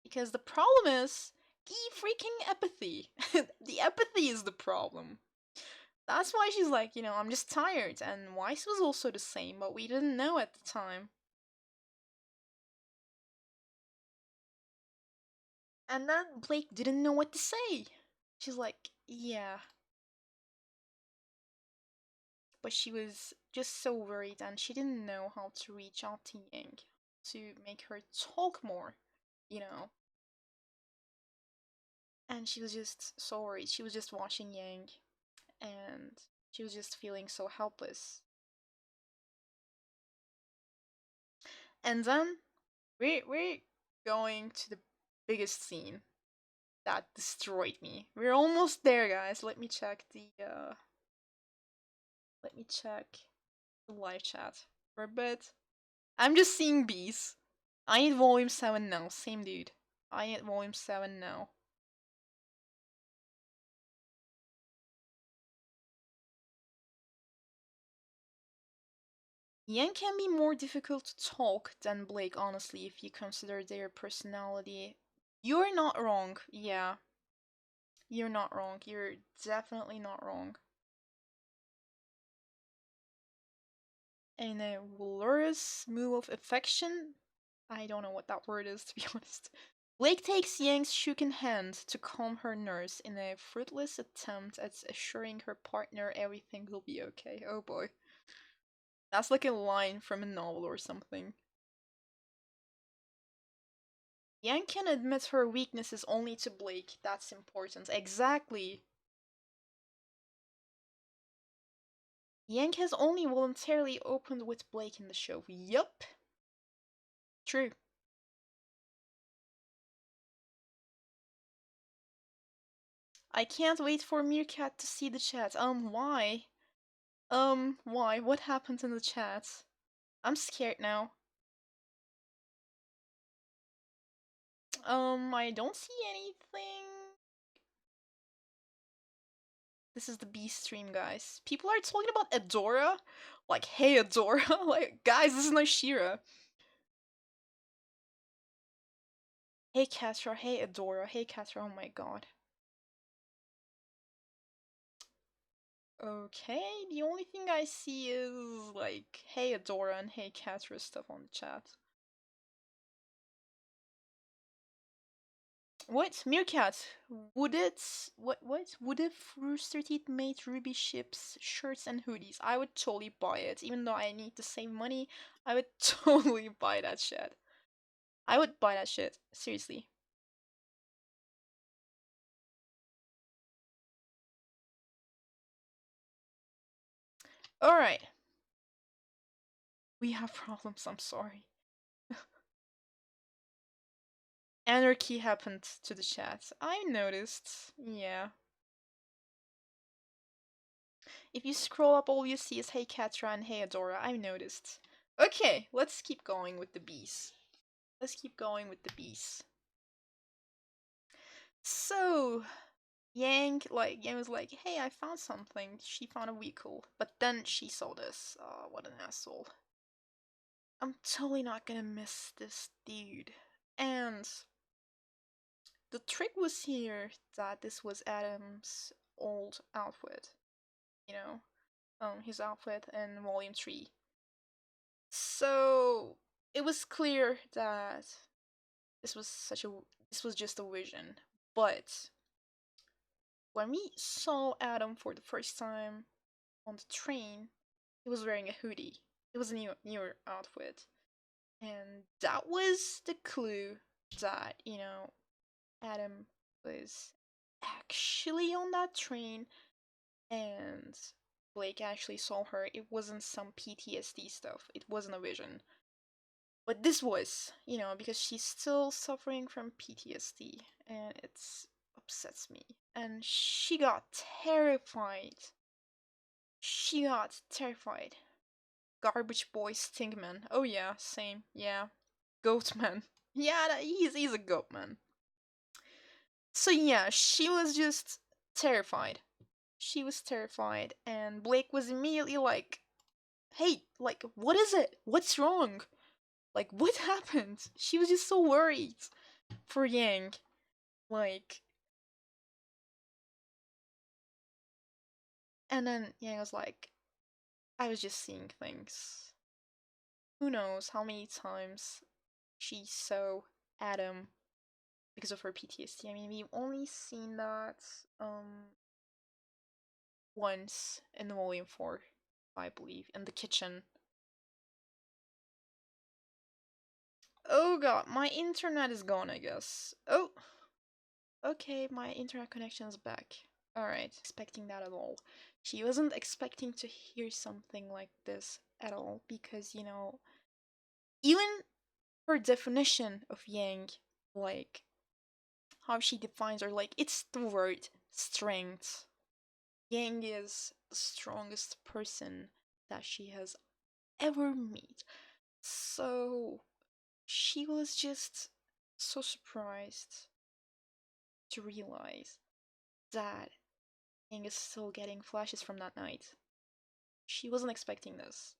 Because the problem is the freaking apathy. The apathy is the problem. That's why she's like, I'm just tired. And Weiss was also the same, but we didn't know at the time. And then Blake didn't know what to say. She's like, yeah. But she was just so worried and she didn't know how to reach out to Yang to make her talk more, you know. And she was just so worried. She was just watching Yang and she was just feeling so helpless. And then we're going to the biggest scene that destroyed me. We're almost there, guys. Let me check the live chat for a bit. I'm just seeing bees. I need volume 7 now. Same dude. I need volume 7 now. Yang can be more difficult to talk than Blake, honestly, if you consider their personality. You're not wrong. Yeah. You're not wrong. You're definitely not wrong. And a valorous move of affection? I don't know what that word is, to be honest. Blake takes Yang's shooken hand to calm her nerves in a fruitless attempt at assuring her partner everything will be okay. Oh boy. That's like a line from a novel or something. Yang can admit her weaknesses only to Blake. That's important. Exactly. Yang has only voluntarily opened with Blake in the show. Yup. True. I can't wait for Meerkat to see the chat. Why? Why? What happened in the chat? I'm scared now. I don't see anything. This is the B stream, guys. People are talking about Adora. Like, hey, Adora. Like, guys, this is Noshira. Hey Catra, hey Adora, hey Catra, oh my god. Okay, the only thing I see is like hey Adora and hey Catra stuff on the chat. What? Meerkat? What? Would if Rooster Teeth made Ruby ships, shirts, and hoodies? I would totally buy it. Even though I need to save money, I would totally buy that shit. I would buy that shit. Seriously. Alright. We have problems, I'm sorry. Anarchy happened to the chat. I noticed. Yeah. If you scroll up, all you see is Hey Catra and Hey Adora. I noticed. Okay, let's keep going with the bees. Let's keep going with the bees. So, Yang was like, hey, I found something. She found a vehicle. But then she saw this. Oh, what an asshole. I'm totally not gonna miss this dude. And the trick was here that this was Adam's old outfit. You know, his outfit in Volume 3. So it was clear that this was this was just a vision. But when we saw Adam for the first time on the train, he was wearing a hoodie. It was a newer outfit. And that was the clue that, Adam was actually on that train and Blake actually saw her. It wasn't some PTSD stuff. It wasn't a vision. But this was, because she's still suffering from PTSD and it upsets me. And she got terrified. She got terrified. Garbage boy Stinkman. Oh yeah, same. Yeah. Goatman. Yeah, he's a goatman. So yeah, she was just terrified. She was terrified, and Blake was immediately like, hey, like, what is it? What's wrong? Like, what happened? She was just so worried for Yang. Like, and then Yang was like, I was just seeing things. Who knows how many times she saw Adam because of her PTSD. I mean, we've only seen that once in Volume 4, I believe, in the kitchen. Oh god, my internet is gone, I guess. Oh, okay, my internet connection is back. Alright, expecting that at all. She wasn't expecting to hear something like this at all, because, even her definition of Yang, like, how she defines her, like, it's the word strength. Yang is the strongest person that she has ever met. So she was just so surprised to realize that Yang is still getting flashes from that night. She wasn't expecting this.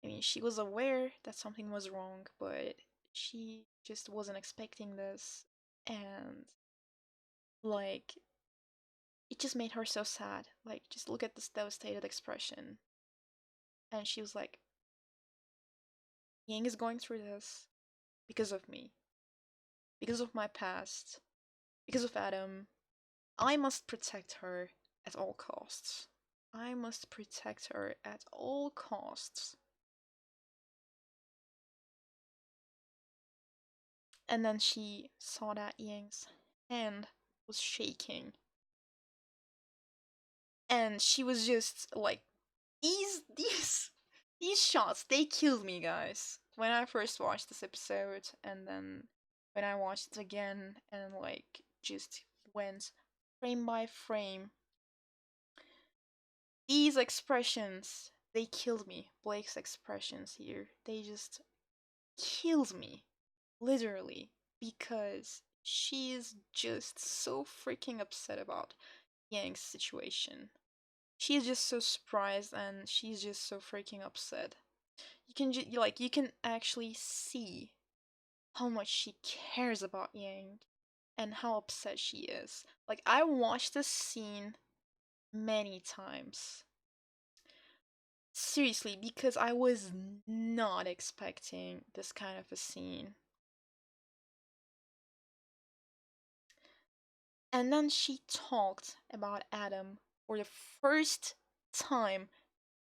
I mean, she was aware that something was wrong, but she just wasn't expecting this. And, like, it just made her so sad. Like, just look at this devastated expression. And she was like, Yang is going through this because of me, because of my past, because of Adam. I must protect her at all costs. I must protect her at all costs. And then she saw that Yang's hand was shaking. And she was just like, these shots, they killed me, guys. When I first watched this episode, and then when I watched it again, and like just went frame by frame, these expressions, they killed me. Blake's expressions here, they just killed me, literally, because she is just so freaking upset about Yang's situation. She's just so surprised and she's just so freaking upset. You can actually see how much she cares about Yang and how upset she is. Like, I watched this scene many times. Seriously, because I was not expecting this kind of a scene. And then she talked about Adam for the first time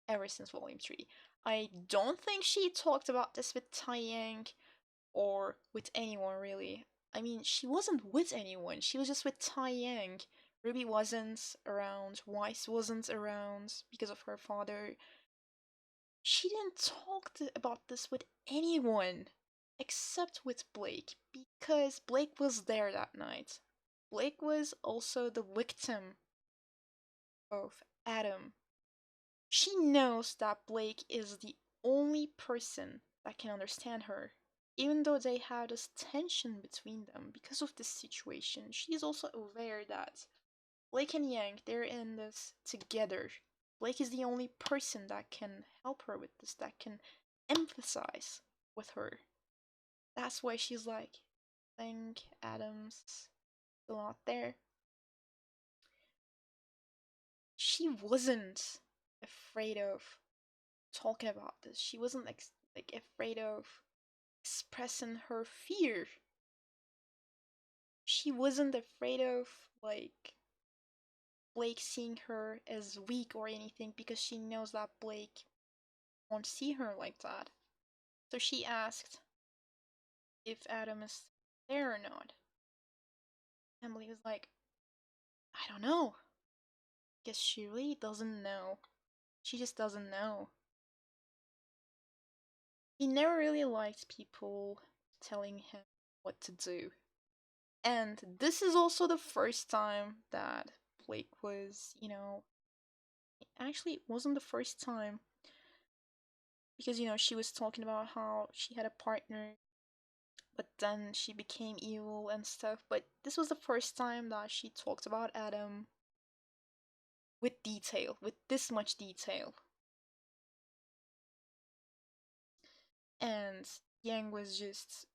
ever since Volume 3. I don't think she talked about this with Taeyang or with anyone really. I mean, she wasn't with anyone, she was just with Taeyang. Ruby wasn't around, Weiss wasn't around because of her father. She didn't talk about this with anyone except with Blake because Blake was there that night. Blake was also the victim of Adam. She knows that Blake is the only person that can understand her. Even though they have this tension between them because of this situation, she is also aware that Blake and Yang, they're in this together. Blake is the only person that can help her with this, that can emphasize with her. That's why she's like, I think Adam's still not there. She wasn't afraid of talking about this. She wasn't like afraid of expressing her fear. She wasn't afraid of like Blake seeing her as weak or anything because she knows that Blake won't see her like that. So she asked if Adam is there or not. Emily was like, I don't know. Guess she really doesn't know. She just doesn't know. He never really liked people telling him what to do. And this is also the first time that Blake was, actually, it wasn't the first time. Because, she was talking about how she had a partner, but then she became evil and stuff. But this was the first time that she talked about Adam with detail, with this much detail. And Yang was just,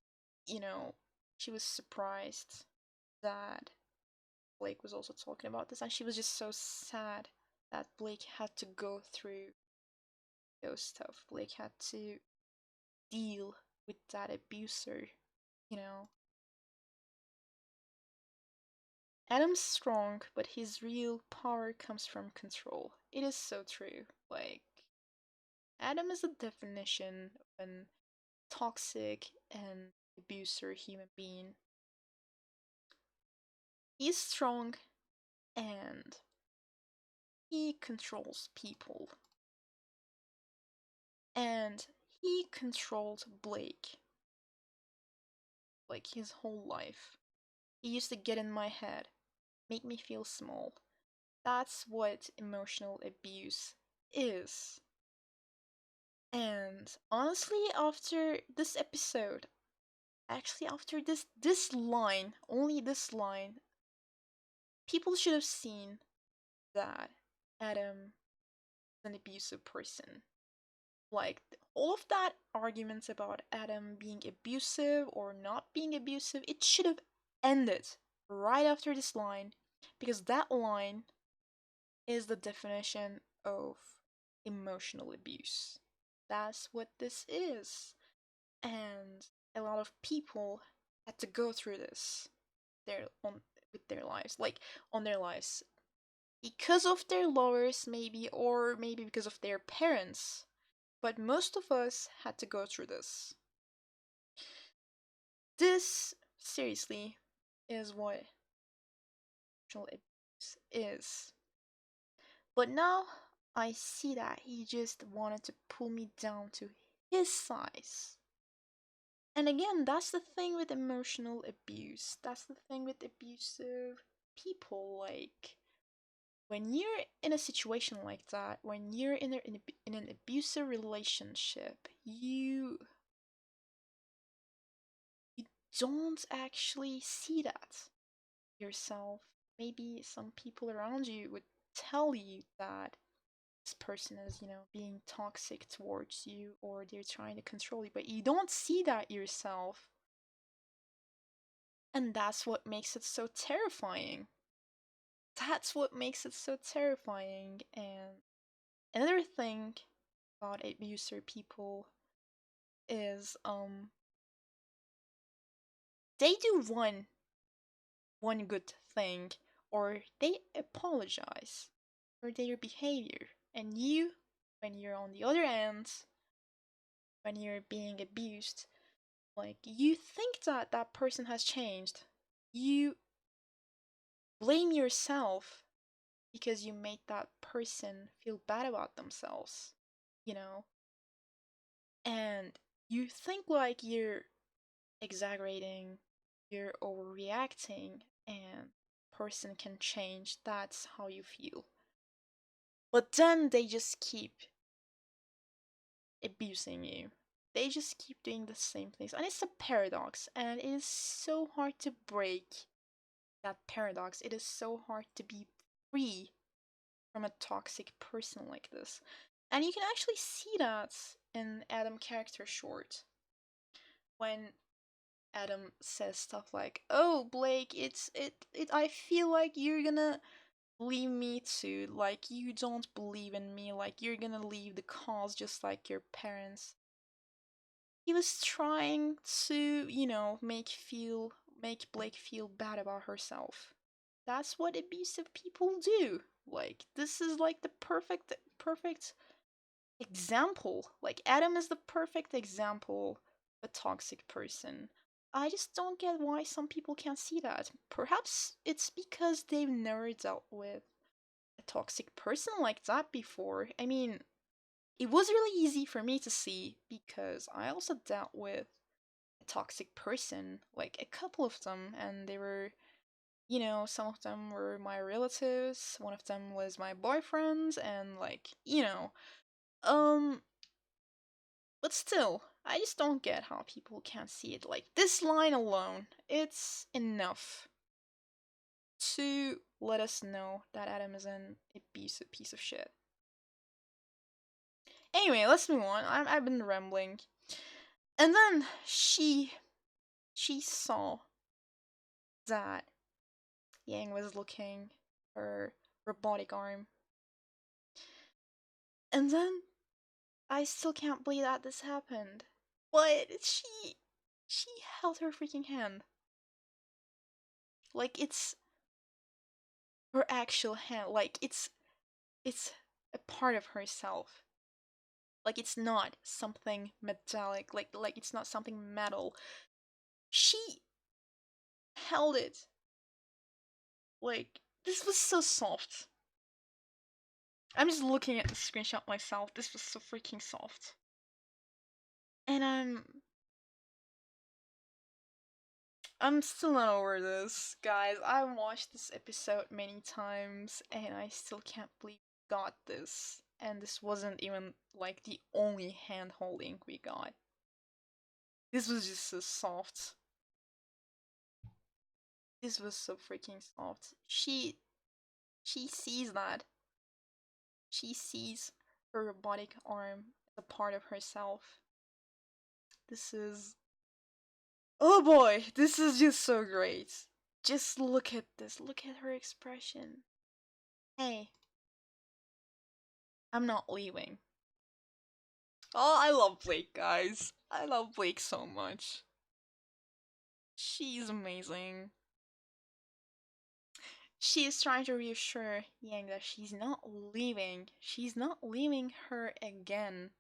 she was surprised that Blake was also talking about this, and she was just so sad that Blake had to go through those stuff. Blake had to deal with that abuser, you know. Adam's strong, but his real power comes from control. It is so true. Like, Adam is the definition of an toxic and abuser human being. He's strong and he controls people. And he controlled Blake like his whole life. He used to get in my head, make me feel small. That's what emotional abuse is. And honestly, after this episode, actually after this line, only this line, people should have seen that Adam is an abusive person. Like, all of that arguments about Adam being abusive or not being abusive, it should have ended right after this line, because that line is the definition of emotional abuse. That's what this is. And a lot of people had to go through this their on with their lives, like on their lives, because of their lovers maybe, or maybe because of their parents. But most of us had to go through this. This, seriously, is what emotional abuse is. But now I see that he just wanted to pull me down to his size. And again, that's the thing with emotional abuse. That's the thing with abusive people. Like, when you're in a situation like that, when you're in an abusive relationship, you don't actually see that yourself. Maybe some people around you would tell you that this person is, being toxic towards you or they're trying to control you, but you don't see that yourself. And that's what makes it so terrifying. That's what makes it so terrifying. And another thing about abuser people is they do one good thing, or they apologize for their behavior, and you, when you're on the other end, when you're being abused, like, you think that that person has changed. You blame yourself because you made that person feel bad about themselves, you know? And you think like you're exaggerating, you're overreacting, and person can change. That's how you feel. But then they just keep abusing you. They just keep doing the same things. And it's a paradox, and it is so hard to break that paradox. It is so hard to be free from a toxic person like this. And you can actually see that in Adam character short. When Adam says stuff like, "Oh, Blake, I feel like you're gonna leave me too. Like, you don't believe in me. Like, you're gonna leave the cause just like your parents." He was trying to, make Blake feel bad about herself. That's what abusive people do. Like, this is like the perfect example. Like, Adam is the perfect example of a toxic person. I just don't get why some people can't see that. Perhaps it's because they've never dealt with a toxic person like that before. I mean, it was really easy for me to see because I also dealt with a toxic person, like a couple of them, and they were, some of them were my relatives, one of them was my boyfriend, and like, um, but still, I just don't get how people can't see it. Like, this line alone, it's enough to let us know that Adam is an abusive piece of shit. Anyway, let's move on. I've been rambling. And then she saw that Yang was looking her robotic arm. And then I still can't believe that this happened. But she held her freaking hand. Like, it's her actual hand. Like, it's a part of herself. Like, it's not something metallic. Like it's not something metal. She held it. Like, this was so soft. I'm just looking at the screenshot myself. This was so freaking soft. And I'm still not over this, guys. I watched this episode many times and I still can't believe we got this. And this wasn't even like the only hand holding we got. This was just so soft. This was so freaking soft. She sees that. She sees her robotic arm as a part of herself. This is, oh boy, this is just so great. Just look at this. Look at her expression. Hey, I'm not leaving. Oh, I love Blake, guys. I love Blake so much. She's amazing. She is trying to reassure Yang that she's not leaving. She's not leaving her again.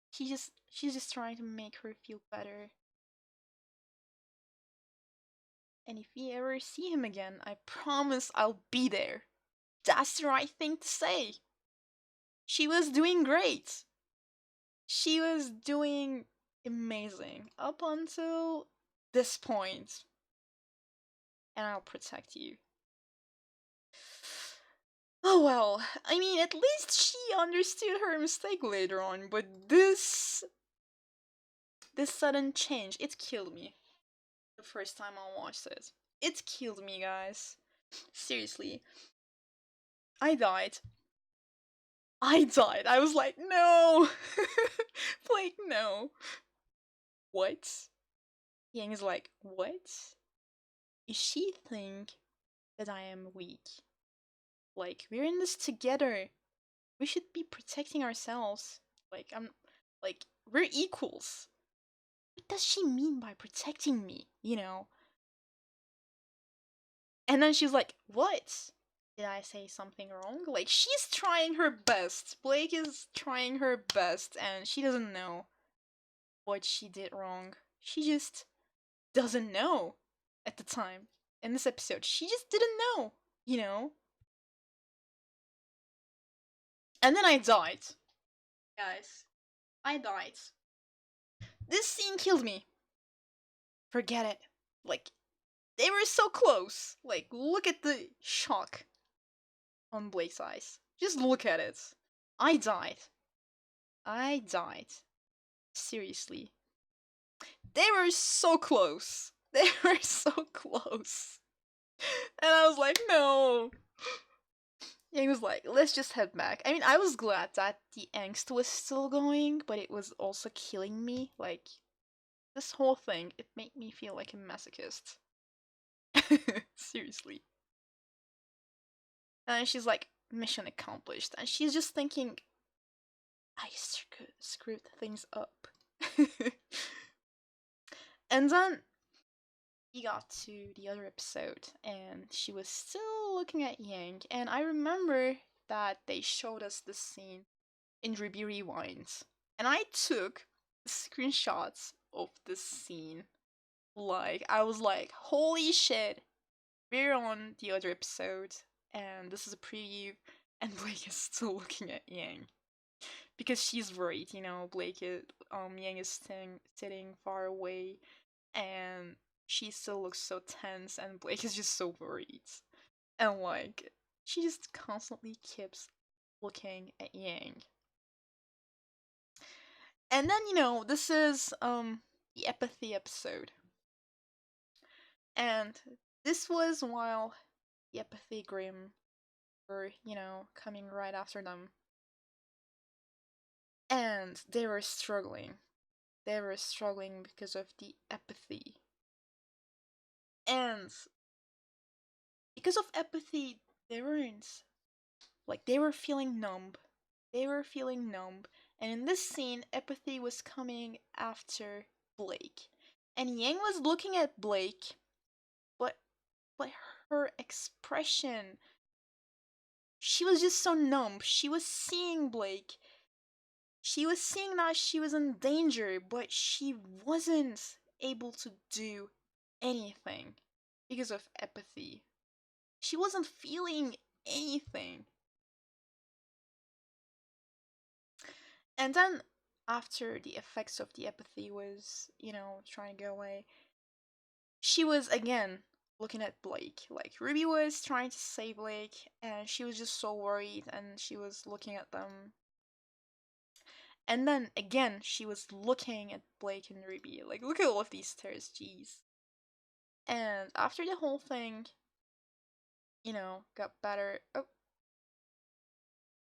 She's just trying to make her feel better. And if we ever see him again, I promise I'll be there. That's the right thing to say. She was doing great. She was doing amazing up until this point. And I'll protect you. Oh well, I mean, at least she understood her mistake later on, but this sudden change, it killed me. The first time I watched it. It killed me, guys. Seriously. I died. I was like, no! Like, no. What? Yang is like, what? Is she think that I am weak? Like, we're in this together. We should be protecting ourselves. Like, we're equals. What does she mean by protecting me? You know? And then she's like, what? Did I say something wrong? Like, she's trying her best. Blake is trying her best, and she doesn't know what she did wrong. She just doesn't know at the time. In this episode, she just didn't know, you know? And then I died. Guys, I died. This scene killed me. Forget it. Like, they were so close. Like, look at the shock on Blake's eyes. Just look at it. I died. I died. Seriously. They were so close. They were so close. And I was like, no. And he was like, let's just head back. I mean, I was glad that the angst was still going, but it was also killing me. Like, this whole thing, it made me feel like a masochist. Seriously. And she's like, mission accomplished. And she's just thinking, I screwed things up. And then we got to the other episode, and she was still looking at Yang. And I remember that they showed us this scene in Ruby Rewinds. And I took screenshots of this scene. Like, I was like, holy shit, we're on the other episode, and this is a preview, and Blake is still looking at Yang. Because she's worried, you know, Yang is sitting far away, and she still looks so tense, and Blake is just so worried. And, like, she just constantly keeps looking at Yang. And then, you know, this is, the Apathy episode. And this was while the Apathy Grim were, you know, coming right after them. And they were struggling. They were struggling because of the apathy. And because of apathy, they weren't. Like, they were feeling numb. They were feeling numb. And in this scene, apathy was coming after Blake. And Yang was looking at Blake, but her expression, she was just so numb. She was seeing Blake. She was seeing that she was in danger, but she wasn't able to do anything because of apathy. She wasn't feeling anything. And then, after the effects of the apathy was, you know, trying to go away, she was again looking at Blake. Like, Ruby was trying to save Blake, and she was just so worried, and she was looking at them. And then, again, she was looking at Blake and Ruby. Like, look at all of these stairs, jeez. And after the whole thing, you know, got better. Oh,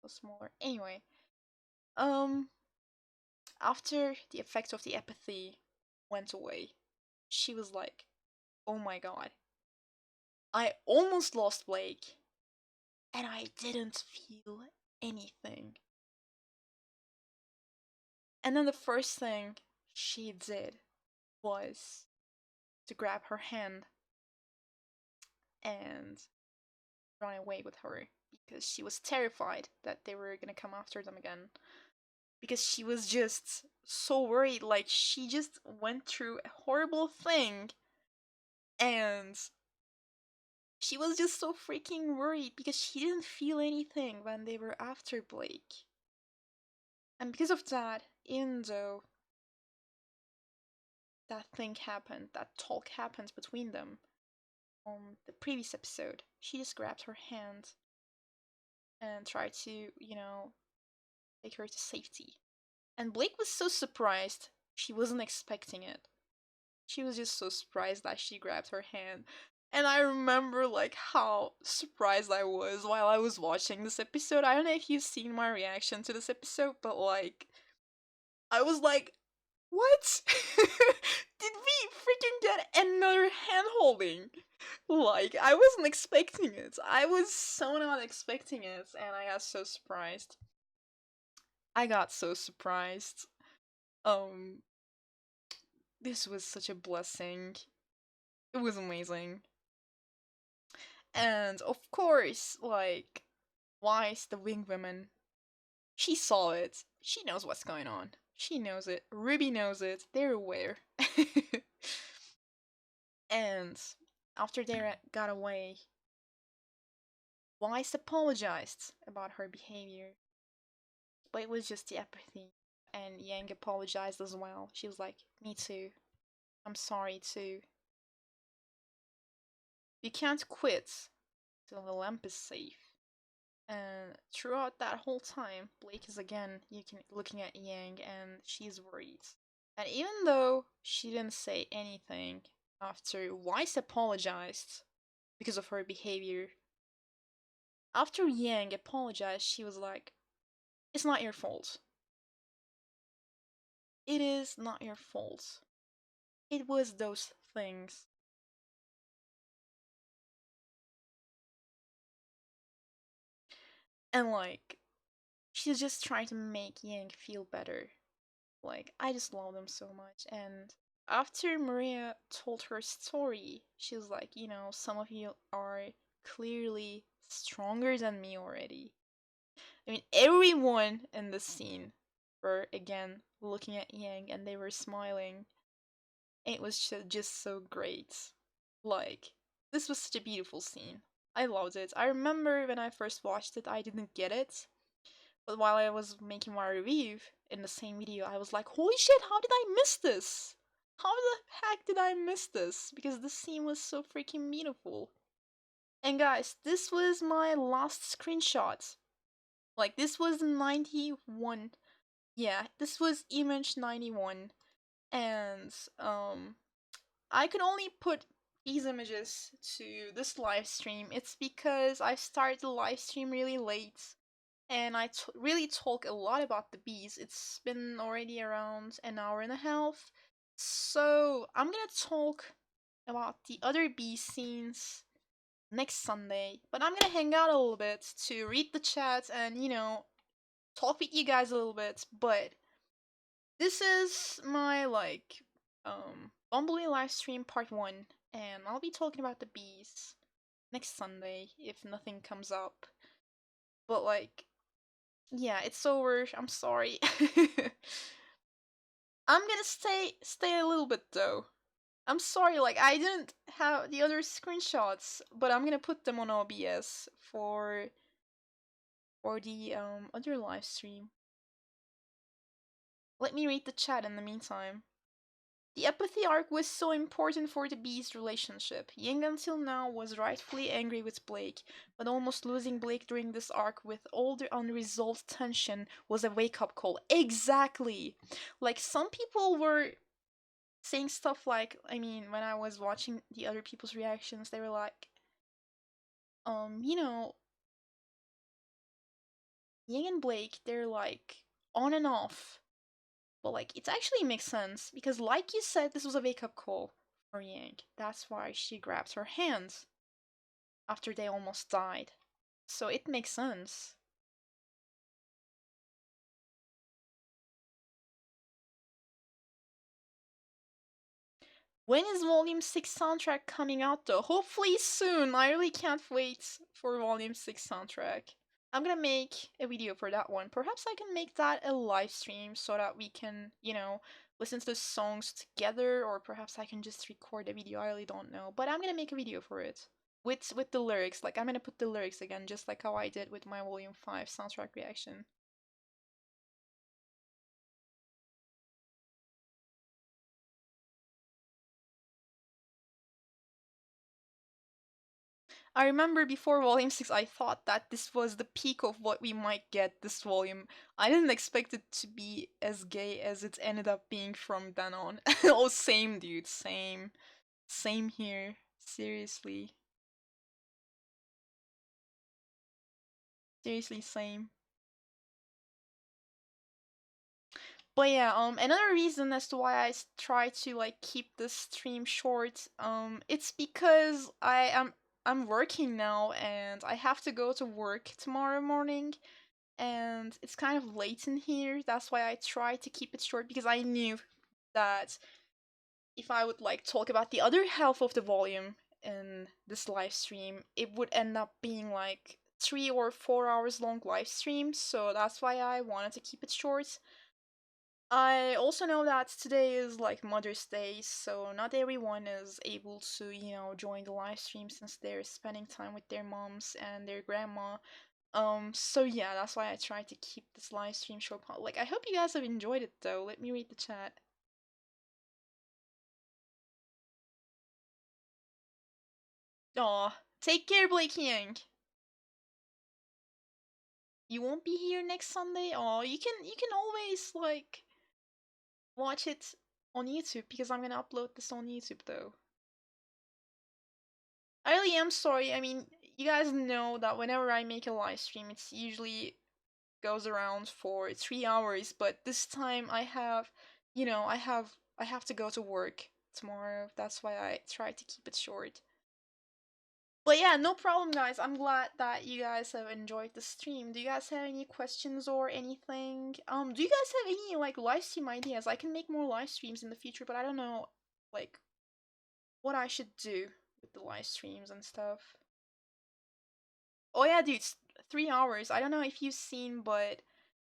was smaller. Anyway, after the effects of the apathy went away, she was like, oh my god, I almost lost Blake, and I didn't feel anything. And then the first thing she did was to grab her hand and run away with her because she was terrified that they were gonna come after them again. Because she was just so worried. Like, she just went through a horrible thing, and she was just so freaking worried because she didn't feel anything when they were after Blake. And because of that, even though that thing happened, that talk happened between them on the previous episode, she just grabbed her hand and tried to, you know, take her to safety. And Blake was so surprised, she wasn't expecting it. She was just so surprised that she grabbed her hand. And I remember, like, how surprised I was while I was watching this episode. I don't know if you've seen my reaction to this episode, but, like, I was like, What? Did we freaking get another hand holding? Like, I wasn't expecting it. I was so not expecting it, and I got so surprised. I got so surprised. Um, this was such a blessing. It was amazing. And of course, like, Wise, the wing woman, she saw it. She knows what's going on. She knows it. Ruby knows it. They're aware. And after they got away, Wise apologized about her behavior. But it was just the apathy. And Yang apologized as well. She was like, me too. I'm sorry too. You can't quit till the lamp is safe. And throughout that whole time, Blake is again looking at Yang and she's worried. And even though she didn't say anything after Weiss apologized because of her behavior, after Yang apologized, she was like, it's not your fault. It is not your fault. It was those things. And like, she's just trying to make Yang feel better. Like, I just love them so much. And after Maria told her story, she was like, some of you are clearly stronger than me already. I mean, everyone in the scene were again looking at Yang and they were smiling. It was just so great. Like, this was such a beautiful scene. I loved it. I remember when I first watched it, I didn't get it. But while I was making my review in the same video, I was like, holy shit, how did I miss this? How the heck did I miss this? Because this scene was so freaking beautiful. And guys, this was my last screenshot. Like, this was 91. Yeah, this was image 91. And, I could only put these images to this live stream. It's because I started the live stream really late and I really talk a lot about the bees. It's been already around an hour and a half. So I'm gonna talk about the other bee scenes next Sunday. But I'm gonna hang out a little bit to read the chat and, talk with you guys a little bit. But this is my, like, Bumbleby Livestream part 1. And I'll be talking about the bees next Sunday if nothing comes up. But, like, yeah, it's over. I'm sorry. I'm gonna stay a little bit though. I'm sorry, like I didn't have the other screenshots, but I'm gonna put them on OBS for the other live stream. Let me read the chat in the meantime. The Apathy arc was so important for the Bees' relationship. Ying until now was rightfully angry with Blake, but almost losing Blake during this arc with all the unresolved tension was a wake-up call. Exactly! Like, some people were saying stuff like, I mean, when I was watching the other people's reactions, they were like, you know, Ying and Blake, they're like on and off. But like, it actually makes sense because, like you said, this was a wake up call for Yang. That's why she grabs her hands after they almost died. So it makes sense. When is Volume 6 soundtrack coming out though? Hopefully soon! I really can't wait for Volume 6 soundtrack. I'm gonna make a video for that one. Perhaps I can make that a live stream so that we can, listen to the songs together, or perhaps I can just record a video. I really don't know. But I'm gonna make a video for it. With the lyrics. Like, I'm gonna put the lyrics again, just like how I did with my Volume 5 soundtrack reaction. I remember before Volume 6, I thought that this was the peak of what we might get this volume. I didn't expect it to be as gay as it ended up being from then on. Oh, same, dude. Same. Same here. Seriously. Seriously, same. But yeah, another reason as to why try to like keep this stream short, it's because I'm working now and I have to go to work tomorrow morning, and it's kind of late in here. That's why I try to keep it short, because I knew that if I would like talk about the other half of the volume in this live stream, it would end up being like 3 or 4 hours long live stream. So that's why I wanted to keep it short. I also know that today is like Mother's Day, so not everyone is able to, join the live stream since they're spending time with their moms and their grandma. So yeah, that's why I try to keep this live stream short. Like, I hope you guys have enjoyed it though. Let me read the chat. Aw, take care, Blake Yang. You won't be here next Sunday? Aw, you can always like watch it on YouTube, because I'm gonna upload this on YouTube though. I really am sorry. I mean, you guys know that whenever I make a live stream, it's usually goes around for 3 hours, but this time I have to go to work tomorrow. That's why I try to keep it short. But yeah, no problem, guys. I'm glad that you guys have enjoyed the stream. Do you guys have any questions or anything? Do you guys have any like live stream ideas? I can make more live streams in the future, but I don't know like what I should do with the live streams and stuff. Oh yeah, dude, 3 hours. I don't know if you've seen, but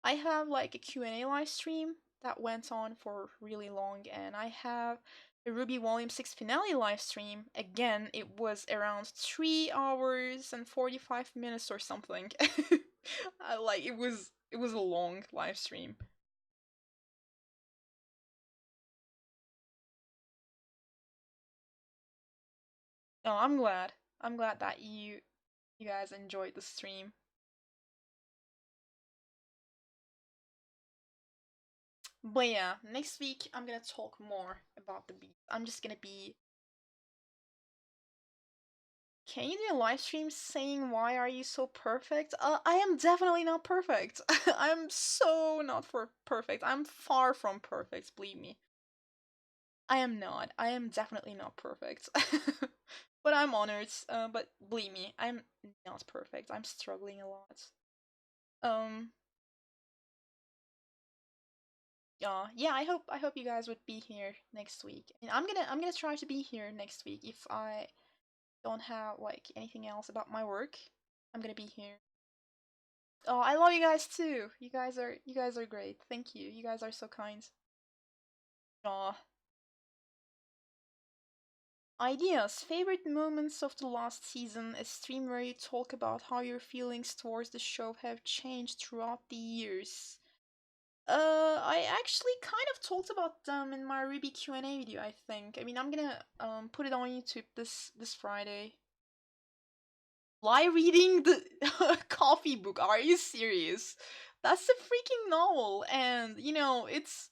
I have like a Q&A live stream that went on for really long, and I have a Ruby Volume 6 finale live stream. Again, it was around 3 hours and 45 minutes or something. Like, it was a long live stream. Oh, I'm glad. I'm glad that you guys enjoyed the stream. But yeah, next week I'm gonna talk more about the beat. I'm just gonna be. Can you do a live stream saying why are you so perfect? I am definitely not perfect. I'm so not for perfect. I'm far from perfect, believe me. I am not. I am definitely not perfect. But I'm honored. But believe me, I'm not perfect. I'm struggling a lot. Um, yeah. I hope you guys would be here next week. And I'm gonna try to be here next week if I don't have like anything else about my work. I'm gonna be here. Oh, I love you guys too. You guys are great. Thank you. You guys are so kind. Aw. Ideas. Favorite moments of the last season. A stream where you talk about how your feelings towards the show have changed throughout the years. I actually kind of talked about them in my Ruby Q&A video, I think. I mean, I'm gonna put it on YouTube this Friday. Lie reading the coffee book. Are you serious? That's a freaking novel, and it's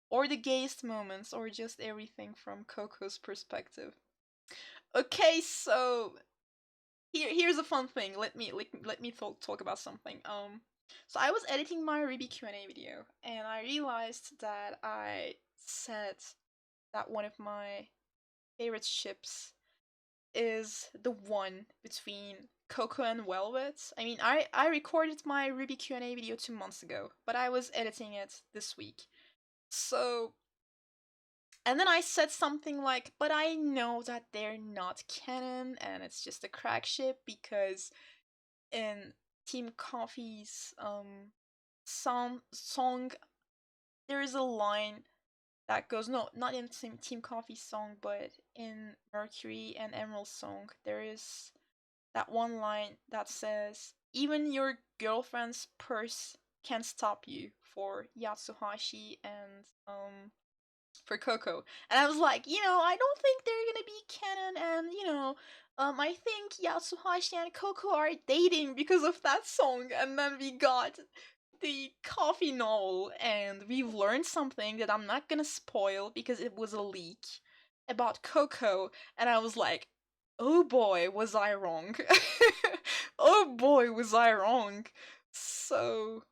or the gayest moments, or just everything from Coco's perspective. Okay, so here's a fun thing. Let me talk about something. So I was editing my Ruby Q&A video, and I realized that I said that one of my favorite ships is the one between Coco and Velvet. I mean, I recorded my Ruby Q&A video 2 months ago, but I was editing it this week. So, and then I said something like, but I know that they're not canon and it's just a crack ship, because in Team Coffee's song, there is a line that goes, no, not in Team Coffee's song, but in Mercury and Emerald's song, there is that one line that says, even your girlfriend's purse can't stop you, for Yatsuhashi and for Coco. And I was like, I don't think they're gonna be canon, and I think Yatsuhashi and Coco are dating because of that song. And then we got the coffee novel, and we've learned something that I'm not gonna spoil because it was a leak about Coco, and I was like, oh boy, was I wrong. Oh boy, was I wrong. So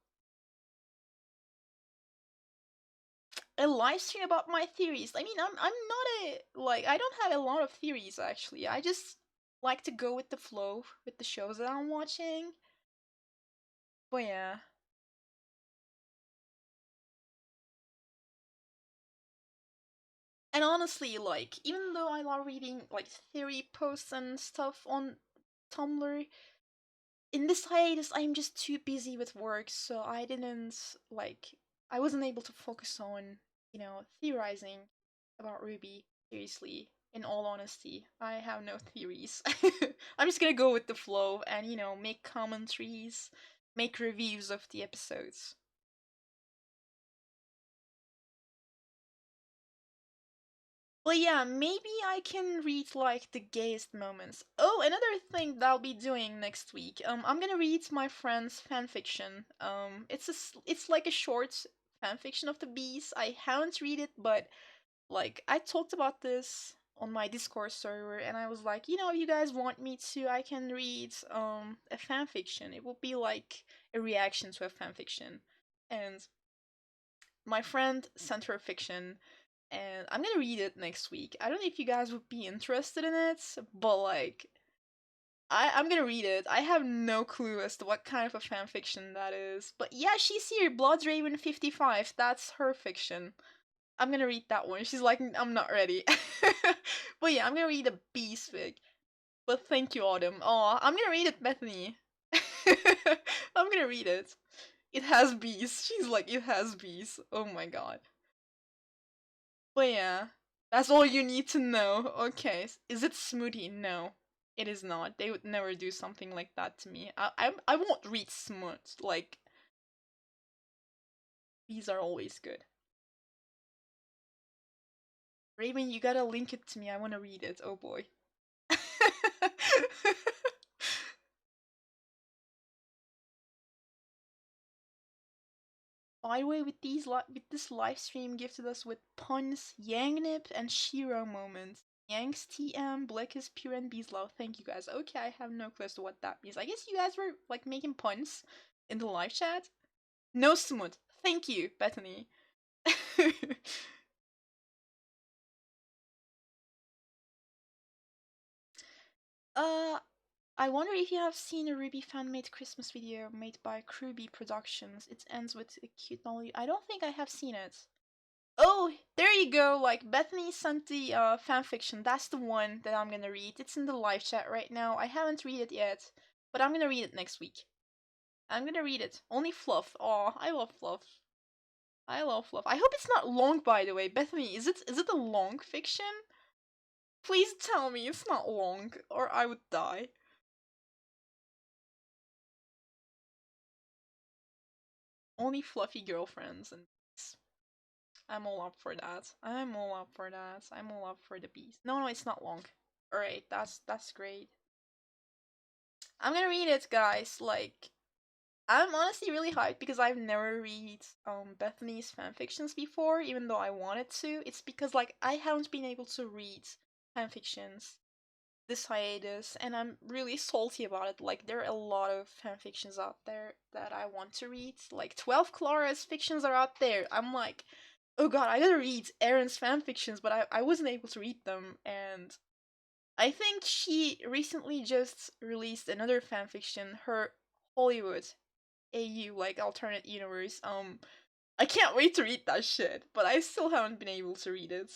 a live stream about my theories. I mean, I'm not a like I don't have a lot of theories actually. I just like to go with the flow with the shows that I'm watching. But yeah. And honestly, like even though I love reading like theory posts and stuff on Tumblr, in this hiatus I'm just too busy with work, so I didn't like I wasn't able to focus on, theorizing about Ruby. Seriously, in all honesty, I have no theories. I'm just gonna go with the flow and, make commentaries, make reviews of the episodes. But yeah, maybe I can read like the gayest moments. Oh, another thing that I'll be doing next week. I'm gonna read my friend's fanfiction. It's like a short fanfiction of the bees. I haven't read it, but like I talked about this on my Discord server, and I was like, if you guys want me to, I can read a fanfiction. It will be like a reaction to a fanfiction, and my friend sent her fiction and I'm gonna read it next week. I don't know if you guys would be interested in it, but like I'm gonna read it. I have no clue as to what kind of a fan fiction that is. But yeah, she's here, Bloodraven 55. That's her fiction. I'm gonna read that one. She's like, I'm not ready. But yeah, I'm gonna read a beast fic. But thank you, Autumn. Aw, I'm gonna read it, Bethany. I'm gonna read it. It has bees. She's like, it has bees. Oh my god. But yeah, that's all you need to know. Okay, is it Smoothie? No, it is not. They would never do something like that to me. I won't read Smoot. Like, these are always good. Raven, you gotta link it to me. I wanna read it. Oh boy. By the way, with this live stream gifted us with puns, Yangnip, and Shiro moments. Yang's TM, Black is pure and Beeslaw. Thank you guys. Okay, I have no clue as to what that means. I guess you guys were like making puns in the live chat. No smut. Thank you, Bethany. uh, I wonder if you have seen a Ruby fan-made Christmas video made by Kruby Productions. It ends with a cute Nolly. I don't think I have seen it. Oh, there you go. Like Bethany sent the fanfiction. That's the one that I'm gonna read. It's in the live chat right now. I haven't read it yet, but I'm gonna read it next week. I'm gonna read it. Only fluff. Aw, I love fluff. I love fluff. I hope it's not long, by the way. Bethany, is it a long fiction? Please tell me it's not long, or I would die. Only fluffy girlfriends, and I'm all up for that. I'm all up for that. I'm all up for the beast. No, no, it's not long. Alright, that's great. I'm gonna read it, guys. Like, I'm honestly really hyped because I've never read Bethany's fanfictions before, even though I wanted to. It's because like I haven't been able to read fanfictions this hiatus, and I'm really salty about it. Like, there are a lot of fanfictions out there that I want to read. Like, 12 Clara's fictions are out there. I'm like, oh god, I gotta read Erin's fanfictions, but I wasn't able to read them, and I think she recently just released another fanfiction, her Hollywood AU, like, alternate universe. I can't wait to read that shit, but I still haven't been able to read it.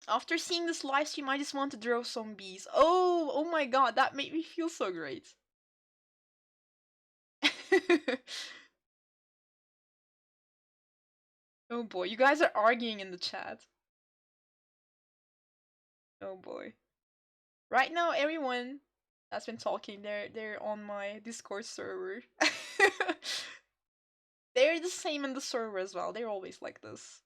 After seeing this live stream, I just want to draw some bees. Oh my god, that made me feel so great. Oh boy, you guys are arguing in the chat. Oh boy. Right now, everyone that's been talking, they're on my Discord server. They're the same in the server as well. They're always like this.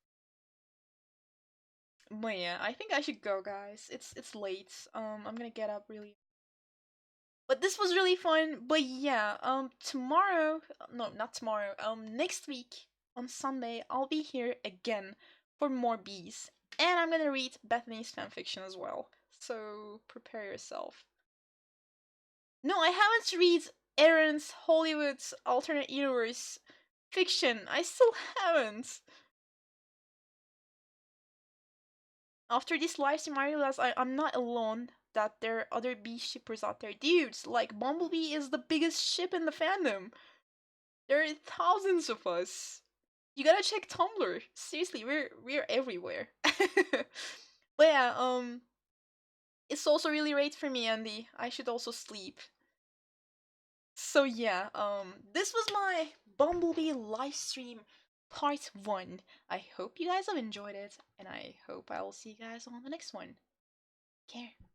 But yeah, I think I should go, guys. It's late. I'm gonna get up really. But this was really fun. But yeah, tomorrow, no, not tomorrow. Next week on Sunday, I'll be here again for more bees, and I'm gonna read Bethany's fanfiction as well. So prepare yourself. No, I haven't read Erin's Hollywood's alternate universe fiction. I still haven't. After this live stream, I realized I'm not alone. That there are other B shippers out there, dudes. Like Bumbleby is the biggest ship in the fandom. There are thousands of us. You gotta check Tumblr. Seriously, we're everywhere. But yeah, it's also really late for me, Andy. I should also sleep. So yeah, this was my Bumblebee live stream part 1. I hope you guys have enjoyed it, and I hope I will see you guys on the next one. Take care.